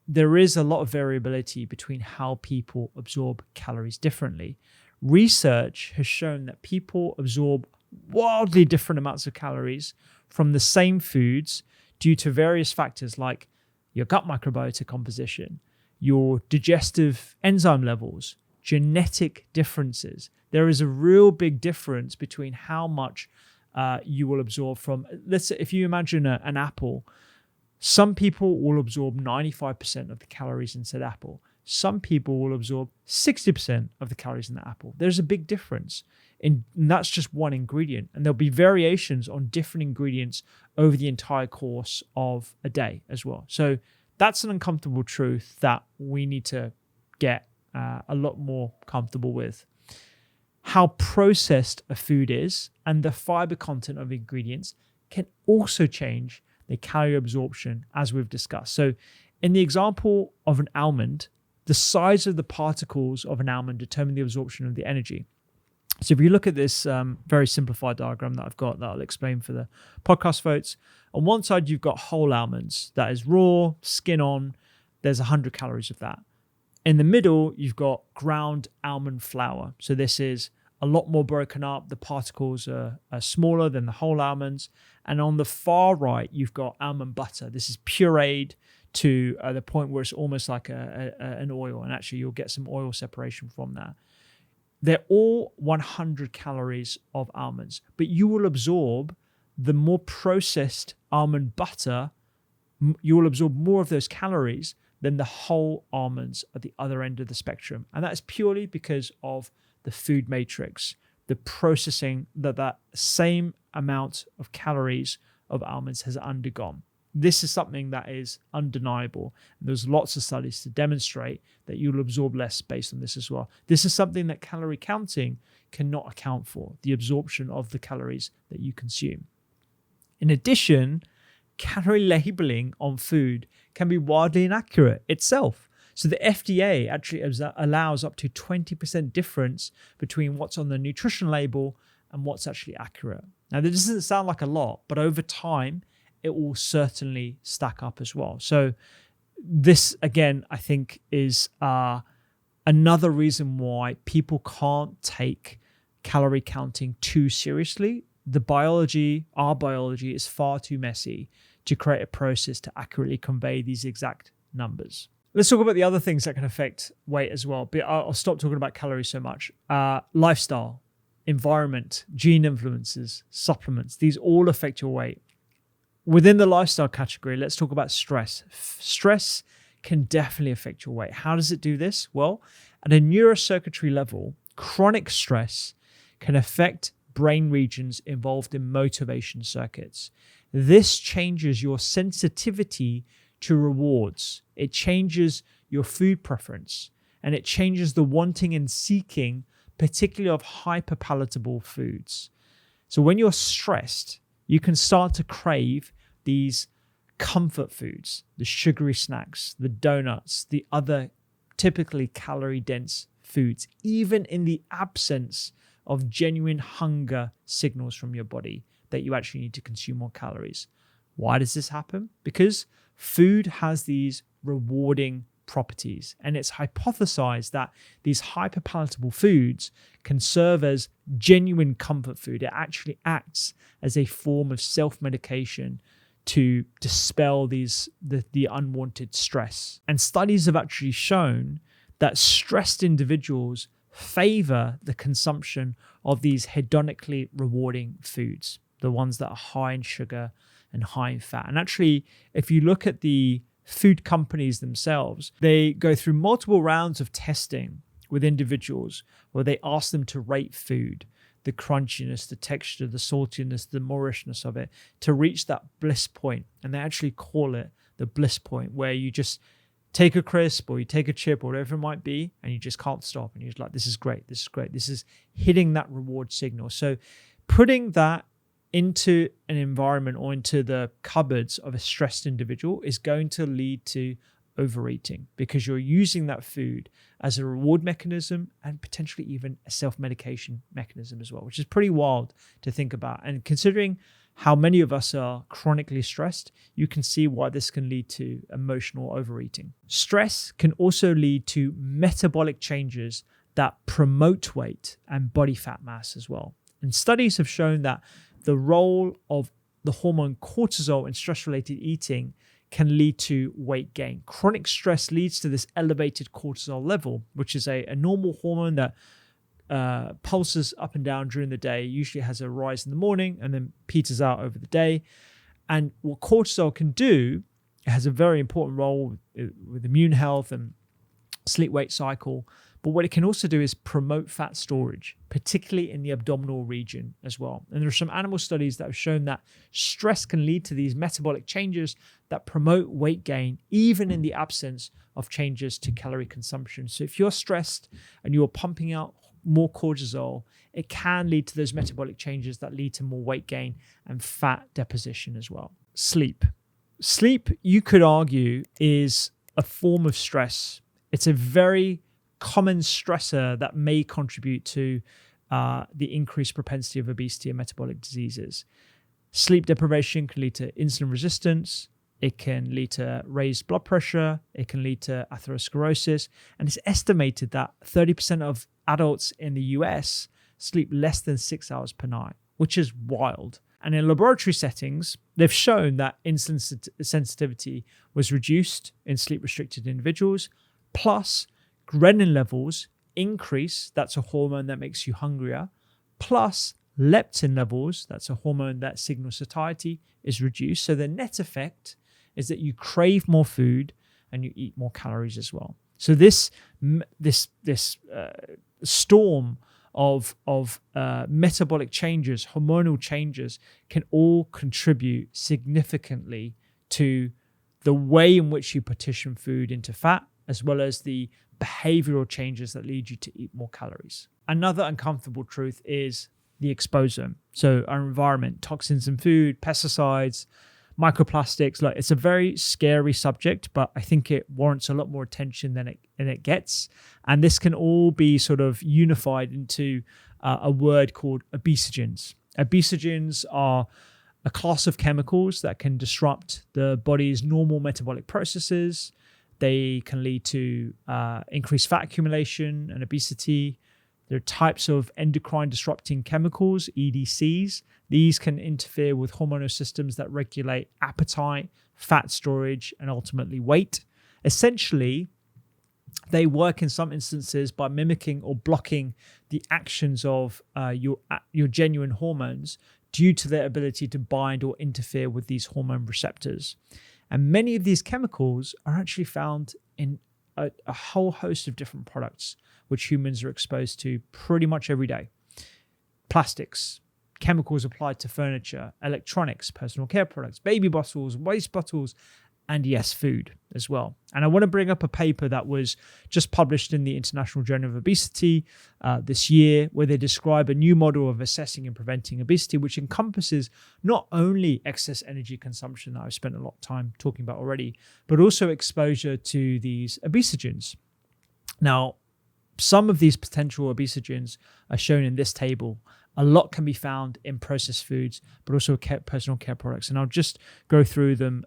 There is a lot of variability between how people absorb calories differently. Research has shown that people absorb wildly different amounts of calories from the same foods due to various factors like your gut microbiota composition, your digestive enzyme levels, genetic differences. There is a real big difference between how much you will absorb from, let's say, if you imagine an apple, some people will absorb 95% of the calories in said apple. Some people will absorb 60% of the calories in the apple. There's a big difference. And that's just one ingredient. And there'll be variations on different ingredients over the entire course of a day as well. So that's an uncomfortable truth that we need to get a lot more comfortable with. How processed a food is and the fiber content of ingredients can also change the calorie absorption, as we've discussed. So in the example of an almond, the size of the particles of an almond determine the absorption of the energy. So if you look at this very simplified diagram that I've got that I'll explain for the podcast folks, on one side you've got whole almonds, that is raw, skin on, there's 100 calories of that. In the middle, you've got ground almond flour. So this is a lot more broken up. The particles are smaller than the whole almonds. And on the far right, you've got almond butter. This is pureed to the point where it's almost like an oil. And actually, you'll get some oil separation from that. They're all 100 calories of almonds. But you will absorb the more processed almond butter. You will absorb more of those calories than the whole almonds at the other end of the spectrum. And that's purely because of the food matrix, the processing that same amount of calories of almonds has undergone. This is something that is undeniable. And there's lots of studies to demonstrate that you'll absorb less based on this as well. This is something that calorie counting cannot account for, the absorption of the calories that you consume. In addition, calorie labeling on food can be wildly inaccurate itself. So the FDA actually allows up to 20% difference between what's on the nutrition label and what's actually accurate. Now, this doesn't sound like a lot, but over time, it will certainly stack up as well. So this, again, I think is another reason why people can't take calorie counting too seriously. Our biology is far too messy to create a process to accurately convey these exact numbers. Let's talk about the other things that can affect weight as well. But I'll stop talking about calories so much. Lifestyle, environment, gene influences, supplements, these all affect your weight. Within the lifestyle category, let's talk about stress. Stress can definitely affect your weight. How does it do this? Well, at a neurocircuitry level, chronic stress can affect brain regions involved in motivation circuits. This changes your sensitivity to rewards. It changes your food preference, and it changes the wanting and seeking, particularly of hyperpalatable foods. So when you're stressed, you can start to crave these comfort foods, the sugary snacks, the donuts, the other typically calorie-dense foods, even in the absence of genuine hunger signals from your body that you actually need to consume more calories. Why does this happen? Because food has these rewarding properties, and it's hypothesized that these hyperpalatable foods can serve as genuine comfort food. It actually acts as a form of self-medication to dispel the unwanted stress. And studies have actually shown that stressed individuals favor the consumption of these hedonically rewarding foods, the ones that are high in sugar and high in fat. And actually, if you look at the food companies themselves, they go through multiple rounds of testing with individuals where they ask them to rate food, the crunchiness, the texture, the saltiness, the mourishness of it, to reach that bliss point. And they actually call it the bliss point, where you just take a crisp or you take a chip or whatever it might be, and you just can't stop. And you're just like, this is great, this is great. This is hitting that reward signal. So putting that into an environment or into the cupboards of a stressed individual is going to lead to overeating, because you're using that food as a reward mechanism and potentially even a self-medication mechanism as well, which is pretty wild to think about. And considering how many of us are chronically stressed, you can see why this can lead to emotional overeating. Stress can also lead to metabolic changes that promote weight and body fat mass as well. And studies have shown that the role of the hormone cortisol in stress-related eating can lead to weight gain. Chronic stress leads to this elevated cortisol level, which is a normal hormone that pulses up and down during the day, usually has a rise in the morning and then peters out over the day. And what cortisol can do, it has a very important role with immune health and sleep-wake cycle, But what it can also do is promote fat storage, particularly in the abdominal region as well. And there are some animal studies that have shown that stress can lead to these metabolic changes that promote weight gain, even in the absence of changes to calorie consumption. So if you're stressed and you're pumping out more cortisol, it can lead to those metabolic changes that lead to more weight gain and fat deposition as well. Sleep. Sleep, you could argue, is a form of stress. It's a very common stressor that may contribute to the increased propensity of obesity and metabolic diseases. Sleep deprivation can lead to insulin resistance. It can lead to raised blood pressure. It can lead to atherosclerosis. And it's estimated that 30% of adults in the US sleep less than 6 hours per night, which is wild. And in laboratory settings, they've shown that insulin sensitivity was reduced in sleep-restricted individuals, plus ghrelin levels increase, that's a hormone that makes you hungrier, plus leptin levels, that's a hormone that signals satiety, is reduced. So the net effect is that you crave more food and you eat more calories as well. So this storm of metabolic changes, hormonal changes, can all contribute significantly to the way in which you partition food into fat, as well as the behavioral changes that lead you to eat more calories. Another uncomfortable truth is the exposome. So our environment, toxins in food, pesticides, microplastics, like it's a very scary subject, but I think it warrants a lot more attention than it gets. And this can all be sort of unified into a word called obesogens. Obesogens are a class of chemicals that can disrupt the body's normal metabolic processes. They can lead to increased fat accumulation and obesity. There are types of endocrine disrupting chemicals, EDCs. These can interfere with hormonal systems that regulate appetite, fat storage, and ultimately weight. Essentially, they work in some instances by mimicking or blocking the actions of your genuine hormones due to their ability to bind or interfere with these hormone receptors. And many of these chemicals are actually found in a whole host of different products which humans are exposed to pretty much every day. Plastics, chemicals applied to furniture, electronics, personal care products, baby bottles, waste bottles, and yes, food as well. And I want to bring up a paper that was just published in the International Journal of Obesity this year, where they describe a new model of assessing and preventing obesity, which encompasses not only excess energy consumption that I've spent a lot of time talking about already, but also exposure to these obesogens. Now, some of these potential obesogens are shown in this table. A lot can be found in processed foods, but also personal care products. And I'll just go through them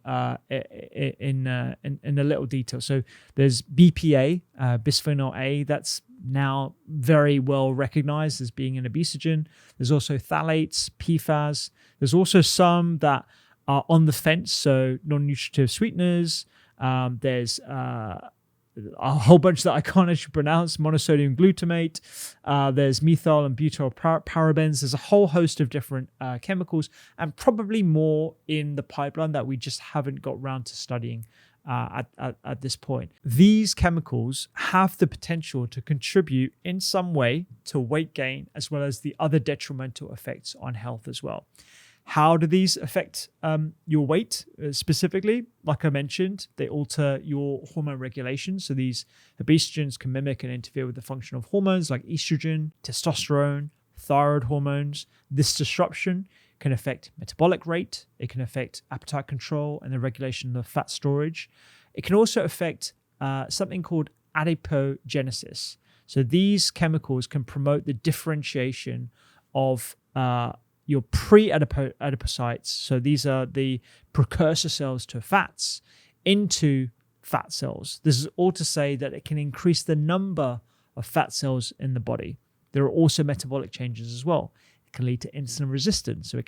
in a little detail. So there's BPA, bisphenol A, that's now very well recognized as being an obesogen. There's also phthalates, PFAS. There's also some that are on the fence, so non-nutritive sweeteners. There's a whole bunch that I can't actually pronounce, monosodium glutamate, there's methyl and butyl parabens. There's a whole host of different chemicals, and probably more in the pipeline that we just haven't got around to studying at this point. These chemicals have the potential to contribute in some way to weight gain, as well as the other detrimental effects on health as well. How do these affect your weight specifically? Like I mentioned, they alter your hormone regulation. So these obesogens can mimic and interfere with the function of hormones like estrogen, testosterone, thyroid hormones. This disruption can affect metabolic rate. It can affect appetite control and the regulation of fat storage. It can also affect something called adipogenesis. So these chemicals can promote the differentiation of your pre-adipocytes, so these are the precursor cells to fats, into fat cells. This is all to say that it can increase the number of fat cells in the body. There are also metabolic changes as well. It can lead to insulin resistance. So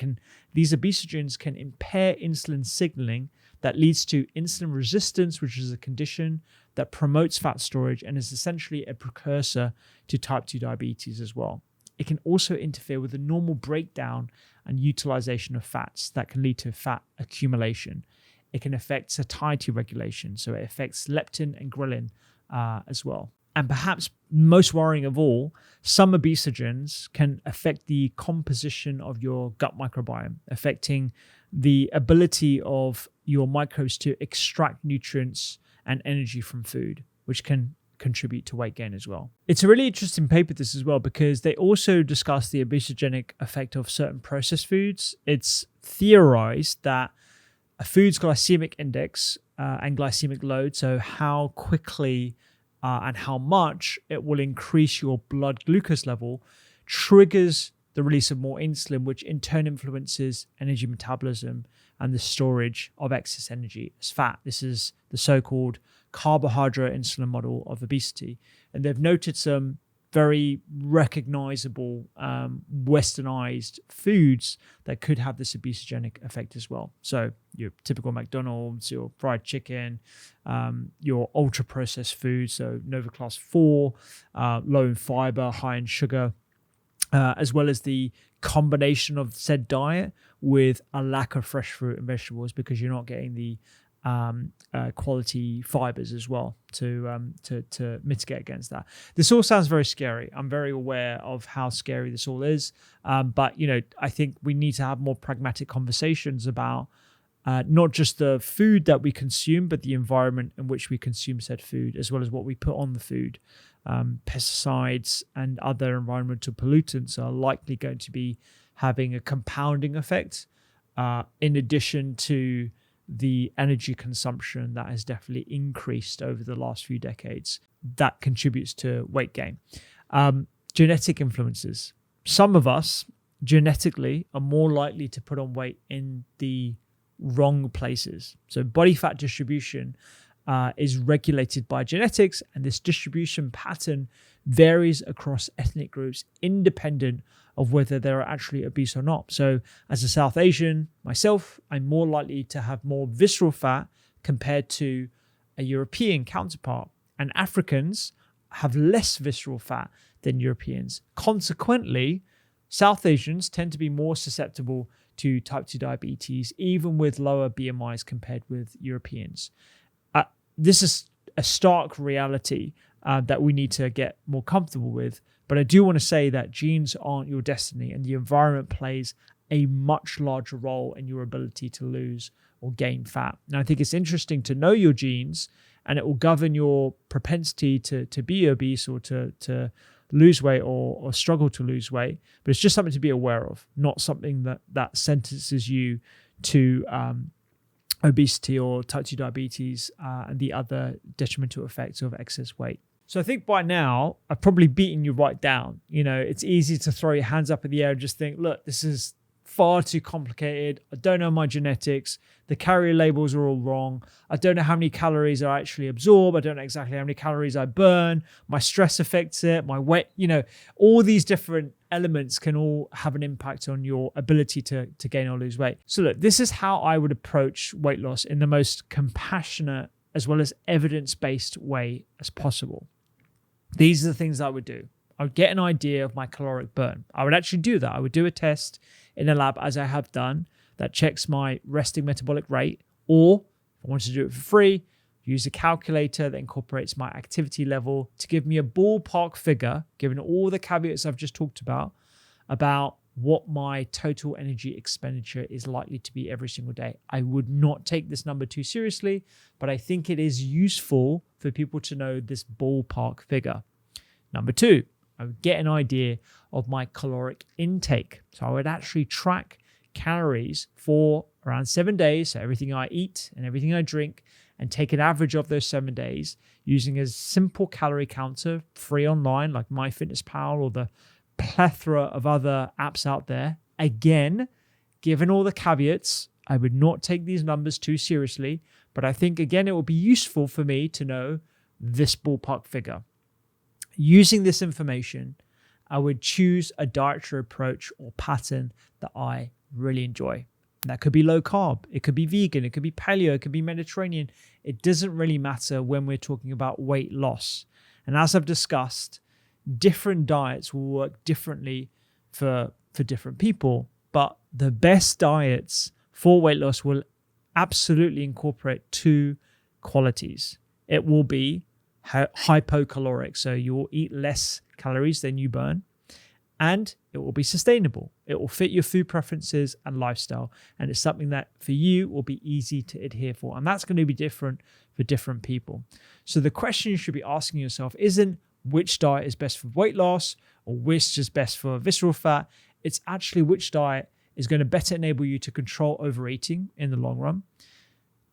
these obesogens can impair insulin signaling that leads to insulin resistance, which is a condition that promotes fat storage and is essentially a precursor to type 2 diabetes as well. It can also interfere with the normal breakdown and utilization of fats that can lead to fat accumulation. It can affect satiety regulation, so it affects leptin and ghrelin as well. And perhaps most worrying of all, some obesogens can affect the composition of your gut microbiome, affecting the ability of your microbes to extract nutrients and energy from food, which can contribute to weight gain as well. It's a really interesting paper, this as well, because they also discuss the obesogenic effect of certain processed foods. It's theorized that a food's glycemic index and glycemic load, so how quickly and how much it will increase your blood glucose level, triggers the release of more insulin, which in turn influences energy metabolism and the storage of excess energy as fat. This is the so-called carbohydrate insulin model of obesity. And they've noted some very recognizable westernized foods that could have this obesogenic effect as well. So your typical McDonald's, your fried chicken, your ultra processed foods, so Nova Class 4, low in fiber, high in sugar, as well as the combination of said diet with a lack of fresh fruit and vegetables, because you're not getting the quality fibers as well to mitigate against that. This all sounds very scary. I'm very aware of how scary this all is, but I think we need to have more pragmatic conversations about not just the food that we consume, but the environment in which we consume said food, as well as what we put on the food. Pesticides and other environmental pollutants are likely going to be having a compounding effect, in addition to the energy consumption that has definitely increased over the last few decades. That contributes to weight gain. Genetic influences. Some of us genetically are more likely to put on weight in the wrong places. So body fat distribution is regulated by genetics, and this distribution pattern varies across ethnic groups independent of whether they're actually obese or not. So as a South Asian myself, I'm more likely to have more visceral fat compared to a European counterpart, and Africans have less visceral fat than Europeans. Consequently, South Asians tend to be more susceptible to type 2 diabetes, even with lower BMIs compared with Europeans. This is a stark reality that we need to get more comfortable with. But I do want to say that genes aren't your destiny, and the environment plays a much larger role in your ability to lose or gain fat. And I think it's interesting to know your genes, and it will govern your propensity to be obese or to lose weight or struggle to lose weight. But it's just something to be aware of, not something that sentences you to obesity or type 2 diabetes and the other detrimental effects of excess weight. So I think by now, I've probably beaten you right down. It's easy to throw your hands up in the air and just think, look, this is far too complicated. I don't know my genetics. The calorie labels are all wrong. I don't know how many calories I actually absorb. I don't know exactly how many calories I burn. My stress affects it. My weight, all these different elements can all have an impact on your ability to gain or lose weight. So look, this is how I would approach weight loss in the most compassionate as well as evidence-based way as possible. These are the things I would do. I would get an idea of my caloric burn. I would actually do that. I would do a test in a lab, as I have done, that checks my resting metabolic rate. Or if I wanted to do it for free, use a calculator that incorporates my activity level to give me a ballpark figure, given all the caveats I've just talked about what my total energy expenditure is likely to be every single day. I would not take this number too seriously, but I think it is useful for people to know this ballpark figure. Number two, I would get an idea of my caloric intake. So I would actually track calories for around 7 days, so everything I eat and everything I drink, and take an average of those 7 days using a simple calorie counter free online like MyFitnessPal or the plethora of other apps out there. Again, given all the caveats, I would not take these numbers too seriously, but I think, again, it would be useful for me to know this ballpark figure. Using this information, I would choose a dietary approach or pattern that I really enjoy. And that could be low carb, it could be vegan, it could be paleo, it could be Mediterranean. It doesn't really matter when we're talking about weight loss. And as I've discussed, different diets will work differently for different people, but the best diets for weight loss will absolutely incorporate two qualities. It will be hypocaloric. So you'll eat less calories than you burn, and it will be sustainable. It will fit your food preferences and lifestyle. And it's something that for you will be easy to adhere for. And that's going to be different for different people. So the question you should be asking yourself isn't which diet is best for weight loss or which is best for visceral fat. It's actually which diet is going to better enable you to control overeating in the long run,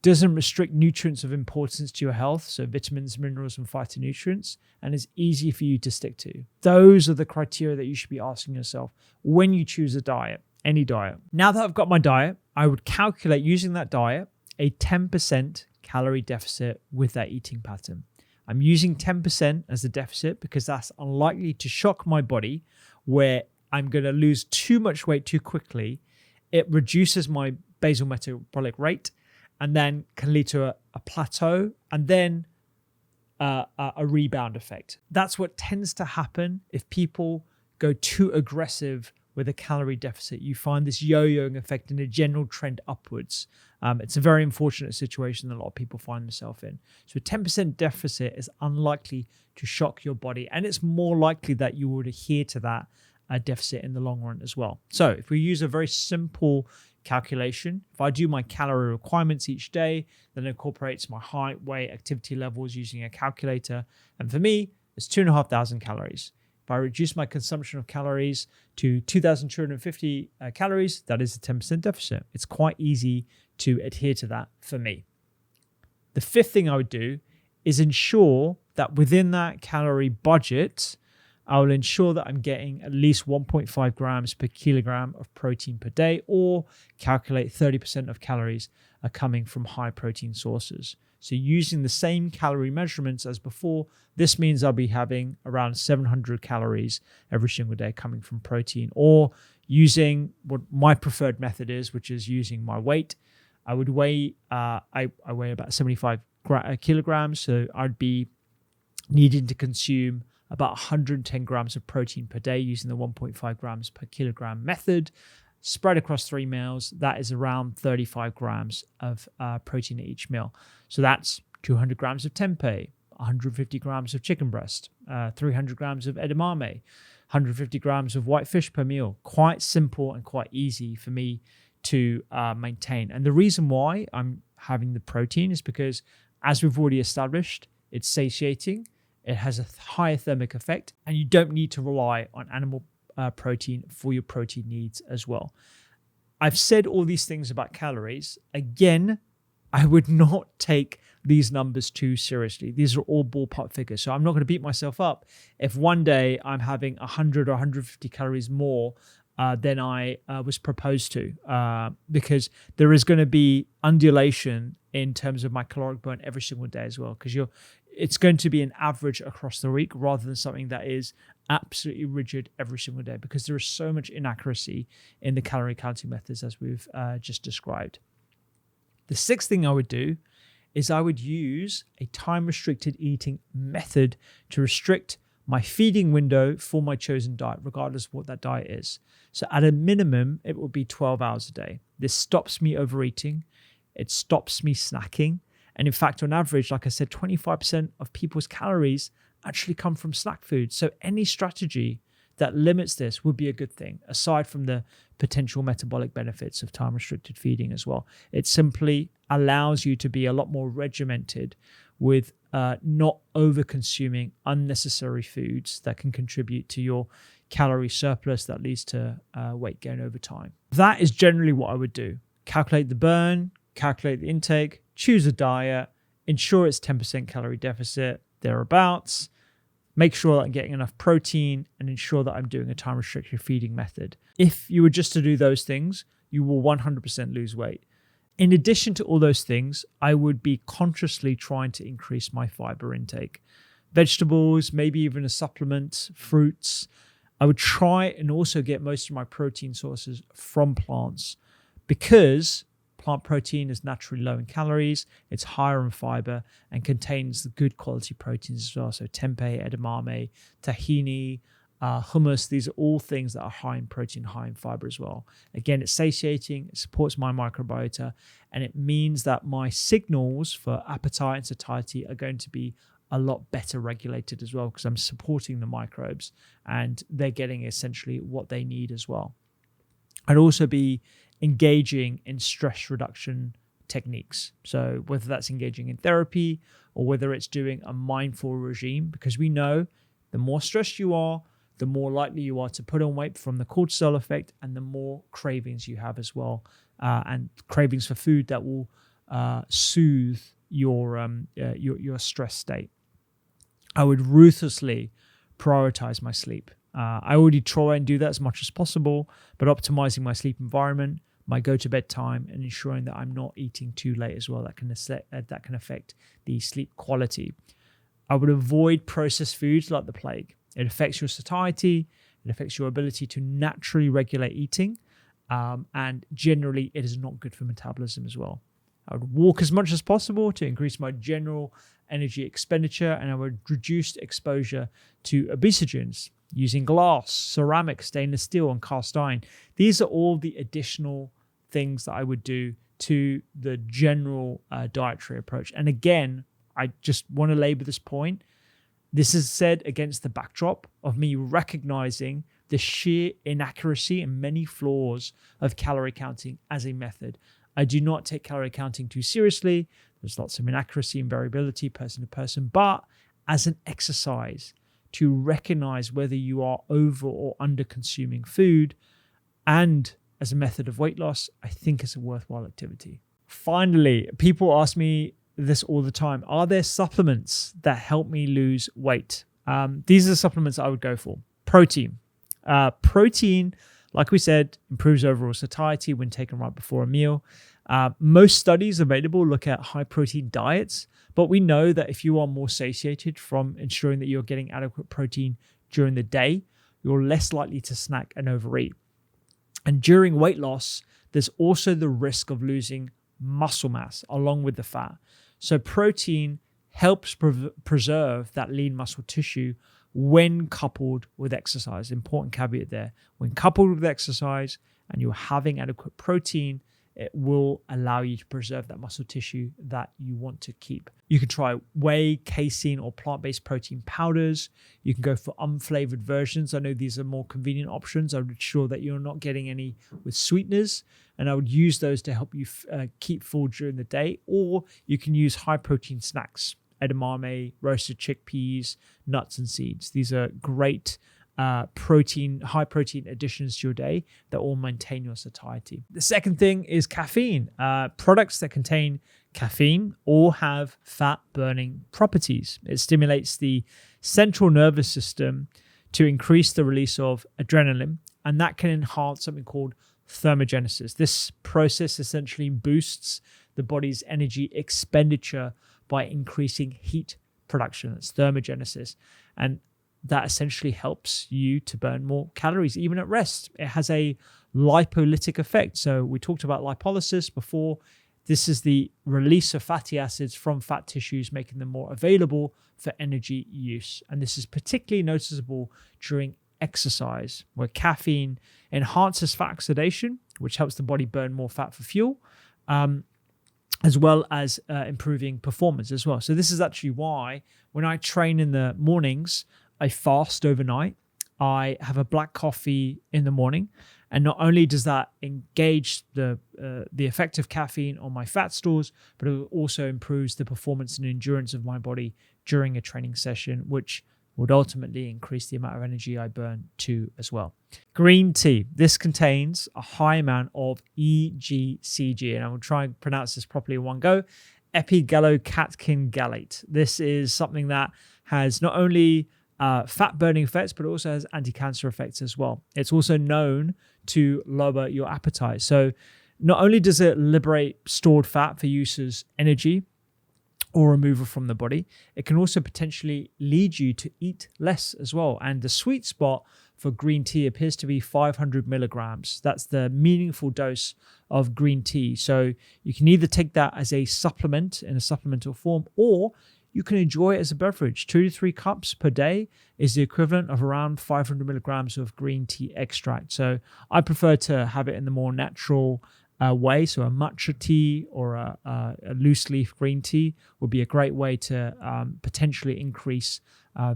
doesn't restrict nutrients of importance to your health, so vitamins, minerals, and phytonutrients, and is easy for you to stick to. Those are the criteria that you should be asking yourself when you choose a diet, any diet. Now that I've got my diet, I would calculate using that diet a 10% calorie deficit with that eating pattern. I'm using 10% as a deficit because that's unlikely to shock my body where I'm going to lose too much weight too quickly. It reduces my basal metabolic rate and then can lead to a plateau and then a rebound effect. That's what tends to happen if people go too aggressive with a calorie deficit. You find this yo-yoing effect and a general trend upwards. It's a very unfortunate situation that a lot of people find themselves in. So a 10% deficit is unlikely to shock your body, and it's more likely that you would adhere to that deficit in the long run as well. So if we use a very simple calculation, if I do my calorie requirements each day, then it incorporates my height, weight, activity levels using a calculator. And for me, it's 2,500 calories. If I reduce my consumption of calories to 2,250 calories, that is a 10% deficit. It's quite easy to adhere to that for me. The fifth thing I would do is ensure that within that calorie budget, I will ensure that I'm getting at least 1.5 grams per kilogram of protein per day, or calculate 30% of calories are coming from high protein sources. So using the same calorie measurements as before, this means I'll be having around 700 calories every single day coming from protein, or using what my preferred method is, which is using my weight. I would weigh, I weigh about 75 kilograms. So I'd be needing to consume about 110 grams of protein per day using the 1.5 grams per kilogram method. Spread across 3 meals, that is around 35 grams of protein at each meal. So that's 200 grams of tempeh, 150 grams of chicken breast, 300 grams of edamame, 150 grams of white fish per meal. Quite simple and quite easy for me to maintain. And the reason why I'm having the protein is because, as we've already established, it's satiating. It has a higher thermic effect, and you don't need to rely on animal protein for your protein needs as well. I've said all these things about calories. Again, I would not take these numbers too seriously. These are all ballpark figures. So I'm not going to beat myself up if one day I'm having 100 or 150 calories more than I was proposed to, because there is going to be undulation in terms of my caloric burn every single day as well, because it's going to be an average across the week rather than something that is absolutely rigid every single day, because there is so much inaccuracy in the calorie counting methods as we've just described. The sixth thing I would do is I would use a time-restricted eating method to restrict my feeding window for my chosen diet, regardless of what that diet is. So at a minimum, it will be 12 hours a day. This stops me overeating. It stops me snacking. And in fact, on average, like I said, 25% of people's calories actually come from snack food. So any strategy that limits this would be a good thing, aside from the potential metabolic benefits of time-restricted feeding as well. It simply allows you to be a lot more regimented with not over-consuming unnecessary foods that can contribute to your calorie surplus that leads to weight gain over time. That is generally what I would do. Calculate the burn, calculate the intake, choose a diet, ensure it's 10% calorie deficit, thereabouts, make sure that I'm getting enough protein, and ensure that I'm doing a time-restricted feeding method. If you were just to do those things, you will 100% lose weight. In addition to all those things, I would be consciously trying to increase my fiber intake. Vegetables, maybe even a supplement, fruits. I would try and also get most of my protein sources from plants, because plant protein is naturally low in calories, it's higher in fiber, and contains the good quality proteins as well. So tempeh, edamame, tahini, hummus, these are all things that are high in protein, high in fiber as well. Again, it's satiating, it supports my microbiota, and it means that my signals for appetite and satiety are going to be a lot better regulated as well, because I'm supporting the microbes and they're getting essentially what they need as well. I'd also be engaging in stress reduction techniques. So whether that's engaging in therapy or whether it's doing a mindful regime, because we know the more stressed you are, the more likely you are to put on weight from the cortisol effect, and the more cravings you have as well, and cravings for food that will soothe your stress state. I would ruthlessly prioritize my sleep. I already try and do that as much as possible, but optimizing my sleep environment, my go-to-bed time, and ensuring that I'm not eating too late as well, that can affect the sleep quality. I would avoid processed foods like the plague. It affects your satiety, it affects your ability to naturally regulate eating, and generally it is not good for metabolism as well. I would walk as much as possible to increase my general energy expenditure, and I would reduce exposure to obesogens using glass, ceramic, stainless steel, and cast iron. These are all the additional things that I would do to the general dietary approach. And again, I just want to labor this point. This is said against the backdrop of me recognizing the sheer inaccuracy and many flaws of calorie counting as a method. I do not take calorie counting too seriously. There's lots of inaccuracy and variability person to person, but as an exercise to recognize whether you are over or under consuming food, and as a method of weight loss, I think it's a worthwhile activity. Finally, people ask me this all the time. Are there supplements that help me lose weight? These are the supplements I would go for. Protein. Protein, like we said, improves overall satiety when taken right before a meal. Most studies available look at high protein diets, but we know that if you are more satiated from ensuring that you're getting adequate protein during the day, you're less likely to snack and overeat. And during weight loss, there's also the risk of losing muscle mass along with the fat. So protein helps preserve that lean muscle tissue when coupled with exercise. Important caveat there. When coupled with exercise and you're having adequate protein, it will allow you to preserve that muscle tissue that you want to keep. You can try whey, casein, or plant-based protein powders. You can go for unflavored versions. I know these are more convenient options. I would ensure that you're not getting any with sweeteners, and I would use those to help you keep full during the day. Or you can use high-protein snacks, edamame, roasted chickpeas, nuts, and seeds. These are great high protein additions to your day that will maintain your satiety. The second thing is caffeine. Products that contain caffeine all have fat burning properties. It stimulates the central nervous system to increase the release of adrenaline, and that can enhance something called thermogenesis. This process essentially boosts the body's energy expenditure by increasing heat production. That's thermogenesis. And that essentially helps you to burn more calories, even at rest. It has a lipolytic effect. So we talked about lipolysis before. This is the release of fatty acids from fat tissues, making them more available for energy use. And this is particularly noticeable during exercise, where caffeine enhances fat oxidation, which helps the body burn more fat for fuel, as well as improving performance as well. So this is actually why when I train in the mornings, I fast overnight. I have a black coffee in the morning, and not only does that engage the effect of caffeine on my fat stores, but it also improves the performance and endurance of my body during a training session, which would ultimately increase the amount of energy I burn too as well. Green tea. This contains a high amount of EGCG, and I will try and pronounce this properly in one go. Epigallocatechin gallate. This is something that has not only fat burning effects, but it also has anti-cancer effects as well. It's also known to lower your appetite. So not only does it liberate stored fat for use as energy or removal from the body, it can also potentially lead you to eat less as well. And the sweet spot for green tea appears to be 500 milligrams. That's the meaningful dose of green tea. So you can either take that as a supplement in a supplemental form, or you can enjoy it as a beverage. 2 to 3 cups per day is the equivalent of around 500 milligrams of green tea extract. So I prefer to have it in the more natural way. So a matcha tea or a loose leaf green tea would be a great way to potentially increase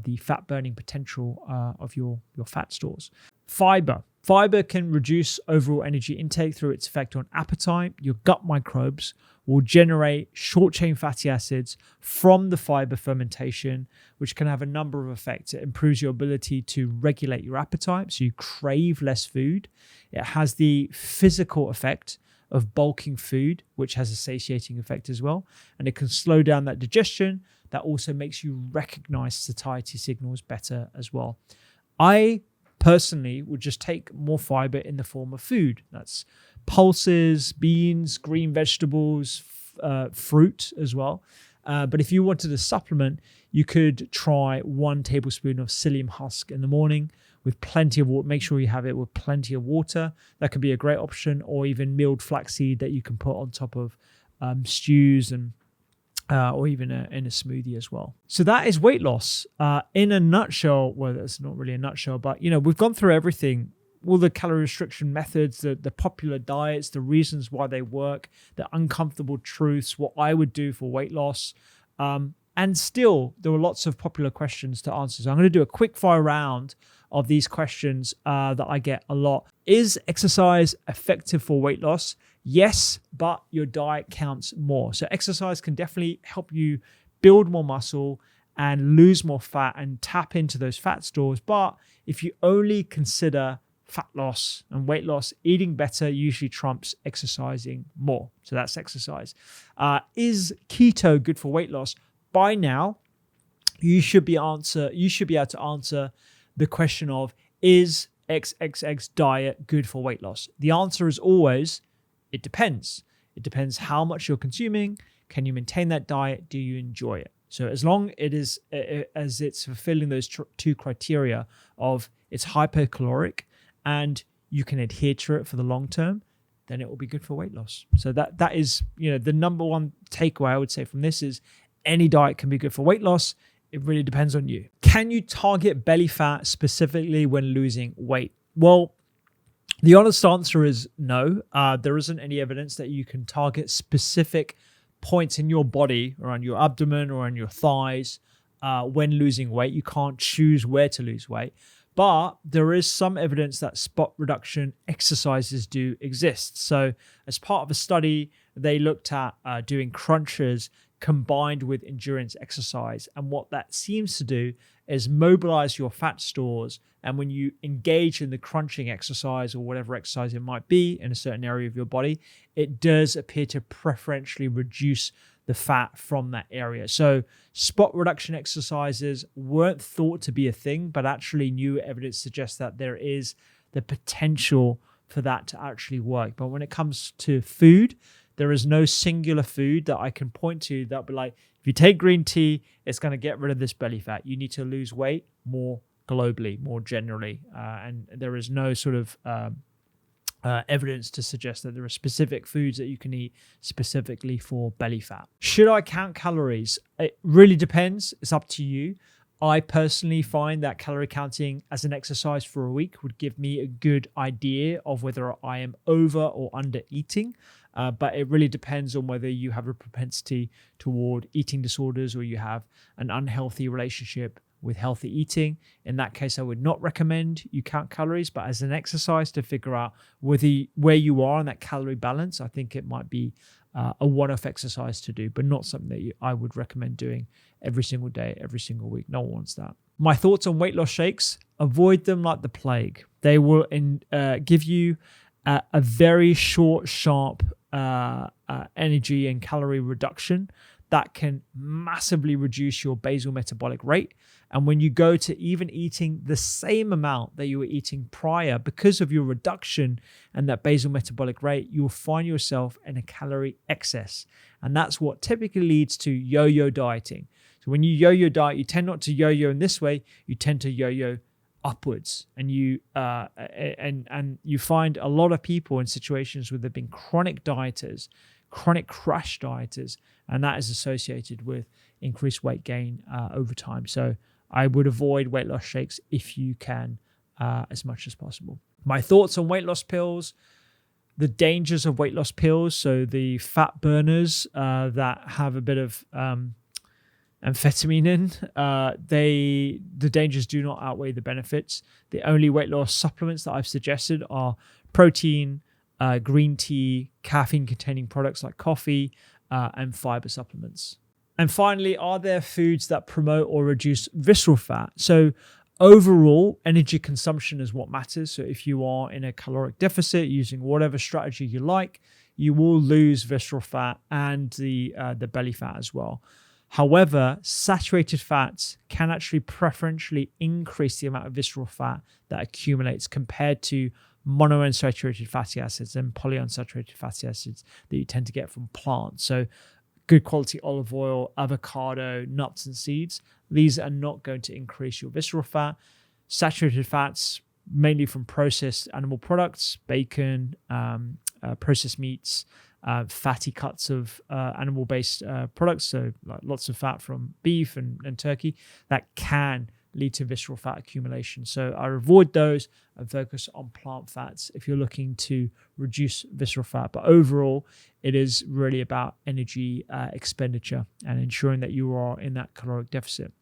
the fat burning potential of your fat stores. Fiber. Fiber can reduce overall energy intake through its effect on appetite. Your gut microbes will generate short-chain fatty acids from the fiber fermentation, which can have a number of effects. It improves your ability to regulate your appetite, so you crave less food. It has the physical effect of bulking food, which has a satiating effect as well. And it can slow down that digestion. That also makes you recognize satiety signals better as well. I personally would just take more fiber in the form of food. That's pulses, beans, green vegetables, fruit as well. But if you wanted a supplement, you could try 1 tablespoon of psyllium husk in the morning with plenty of water. Make sure you have it with plenty of water. That could be a great option, or even milled flaxseed that you can put on top of stews and or even in a smoothie as well. So that is weight loss in a nutshell. Well, that's not really a nutshell, but we've gone through everything, all the calorie restriction methods, the popular diets, the reasons why they work, the uncomfortable truths, what I would do for weight loss. And still, there were lots of popular questions to answer. So I'm going to do a quick fire round of these questions that I get a lot. Is exercise effective for weight loss? Yes, but your diet counts more. So exercise can definitely help you build more muscle and lose more fat and tap into those fat stores. But if you only consider fat loss and weight loss, eating better usually trumps exercising more. So that's exercise. Is keto good for weight loss? By now, you should be able to answer the question of, is XXX diet good for weight loss? The answer is always, it depends. It depends how much you're consuming. Can you maintain that diet? Do you enjoy it? So as long as it's fulfilling those 2 criteria of it's hypercaloric and you can adhere to it for the long term, then it will be good for weight loss. So that is, the number one takeaway I would say from this is any diet can be good for weight loss. It really depends on you. Can you target belly fat specifically when losing weight? Well, the honest answer is no. There isn't any evidence that you can target specific points in your body, around your abdomen or on your thighs, when losing weight. You can't choose where to lose weight. But there is some evidence that spot reduction exercises do exist. So as part of a study, they looked at doing crunches combined with endurance exercise. And what that seems to do is mobilize your fat stores. And when you engage in the crunching exercise or whatever exercise it might be in a certain area of your body, it does appear to preferentially reduce the fat from that area. So spot reduction exercises weren't thought to be a thing, but actually new evidence suggests that there is the potential for that to actually work. But when it comes to food, there is no singular food that I can point to that be like, if you take green tea, it's going to get rid of this belly fat. You need to lose weight more globally, more generally. And there is no sort of evidence to suggest that there are specific foods that you can eat specifically for belly fat. Should I count calories? It really depends. It's up to you. I personally find that calorie counting as an exercise for a week would give me a good idea of whether I am over or under eating. But it really depends on whether you have a propensity toward eating disorders or you have an unhealthy relationship with healthy eating. In that case, I would not recommend you count calories, but as an exercise to figure out where you are in that calorie balance, I think it might be a one-off exercise to do, but not something that I would recommend doing every single day, every single week. No one wants that. My thoughts on weight loss shakes: avoid them like the plague. They will give you a very short, sharp energy and calorie reduction that can massively reduce your basal metabolic rate. And when you go to even eating the same amount that you were eating prior, because of your reduction and that basal metabolic rate, you'll find yourself in a calorie excess. And that's what typically leads to yo-yo dieting. So when you yo-yo diet, you tend not to yo-yo in this way, you tend to yo-yo upwards. And you find a lot of people in situations where they've been chronic dieters, chronic crash dieters, and that is associated with increased weight gain over time. So I would avoid weight loss shakes if you can, as much as possible. My thoughts on weight loss pills: the dangers of weight loss pills. So the fat burners that have a bit of amphetamine in, the dangers do not outweigh the benefits. The only weight loss supplements that I've suggested are protein, green tea, caffeine-containing products like coffee, and fiber supplements. And finally, are there foods that promote or reduce visceral fat? So overall, energy consumption is what matters. So if you are in a caloric deficit using whatever strategy you like, you will lose visceral fat and the belly fat as well. However, saturated fats can actually preferentially increase the amount of visceral fat that accumulates compared to monounsaturated fatty acids and polyunsaturated fatty acids that you tend to get from plants. So good quality olive oil, avocado, nuts and seeds, these are not going to increase your visceral fat. Saturated fats, mainly from processed animal products, bacon, processed meats, fatty cuts of animal-based products, so like lots of fat from beef and turkey, that can lead to visceral fat accumulation. So I avoid those and focus on plant fats if you're looking to reduce visceral fat. But overall, it is really about energy expenditure and ensuring that you are in that caloric deficit.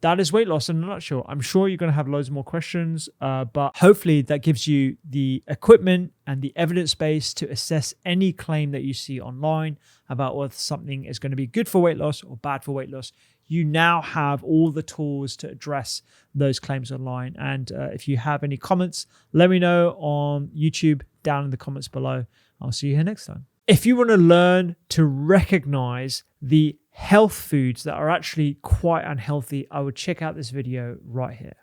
That is weight loss in a nutshell. I'm sure you're going to have loads more questions, but hopefully that gives you the equipment and the evidence base to assess any claim that you see online about whether something is going to be good for weight loss or bad for weight loss. You now have all the tools to address those claims online. And if you have any comments, let me know on YouTube down in the comments below. I'll see you here next time. If you want to learn to recognize the health foods that are actually quite unhealthy, I would check out this video right here.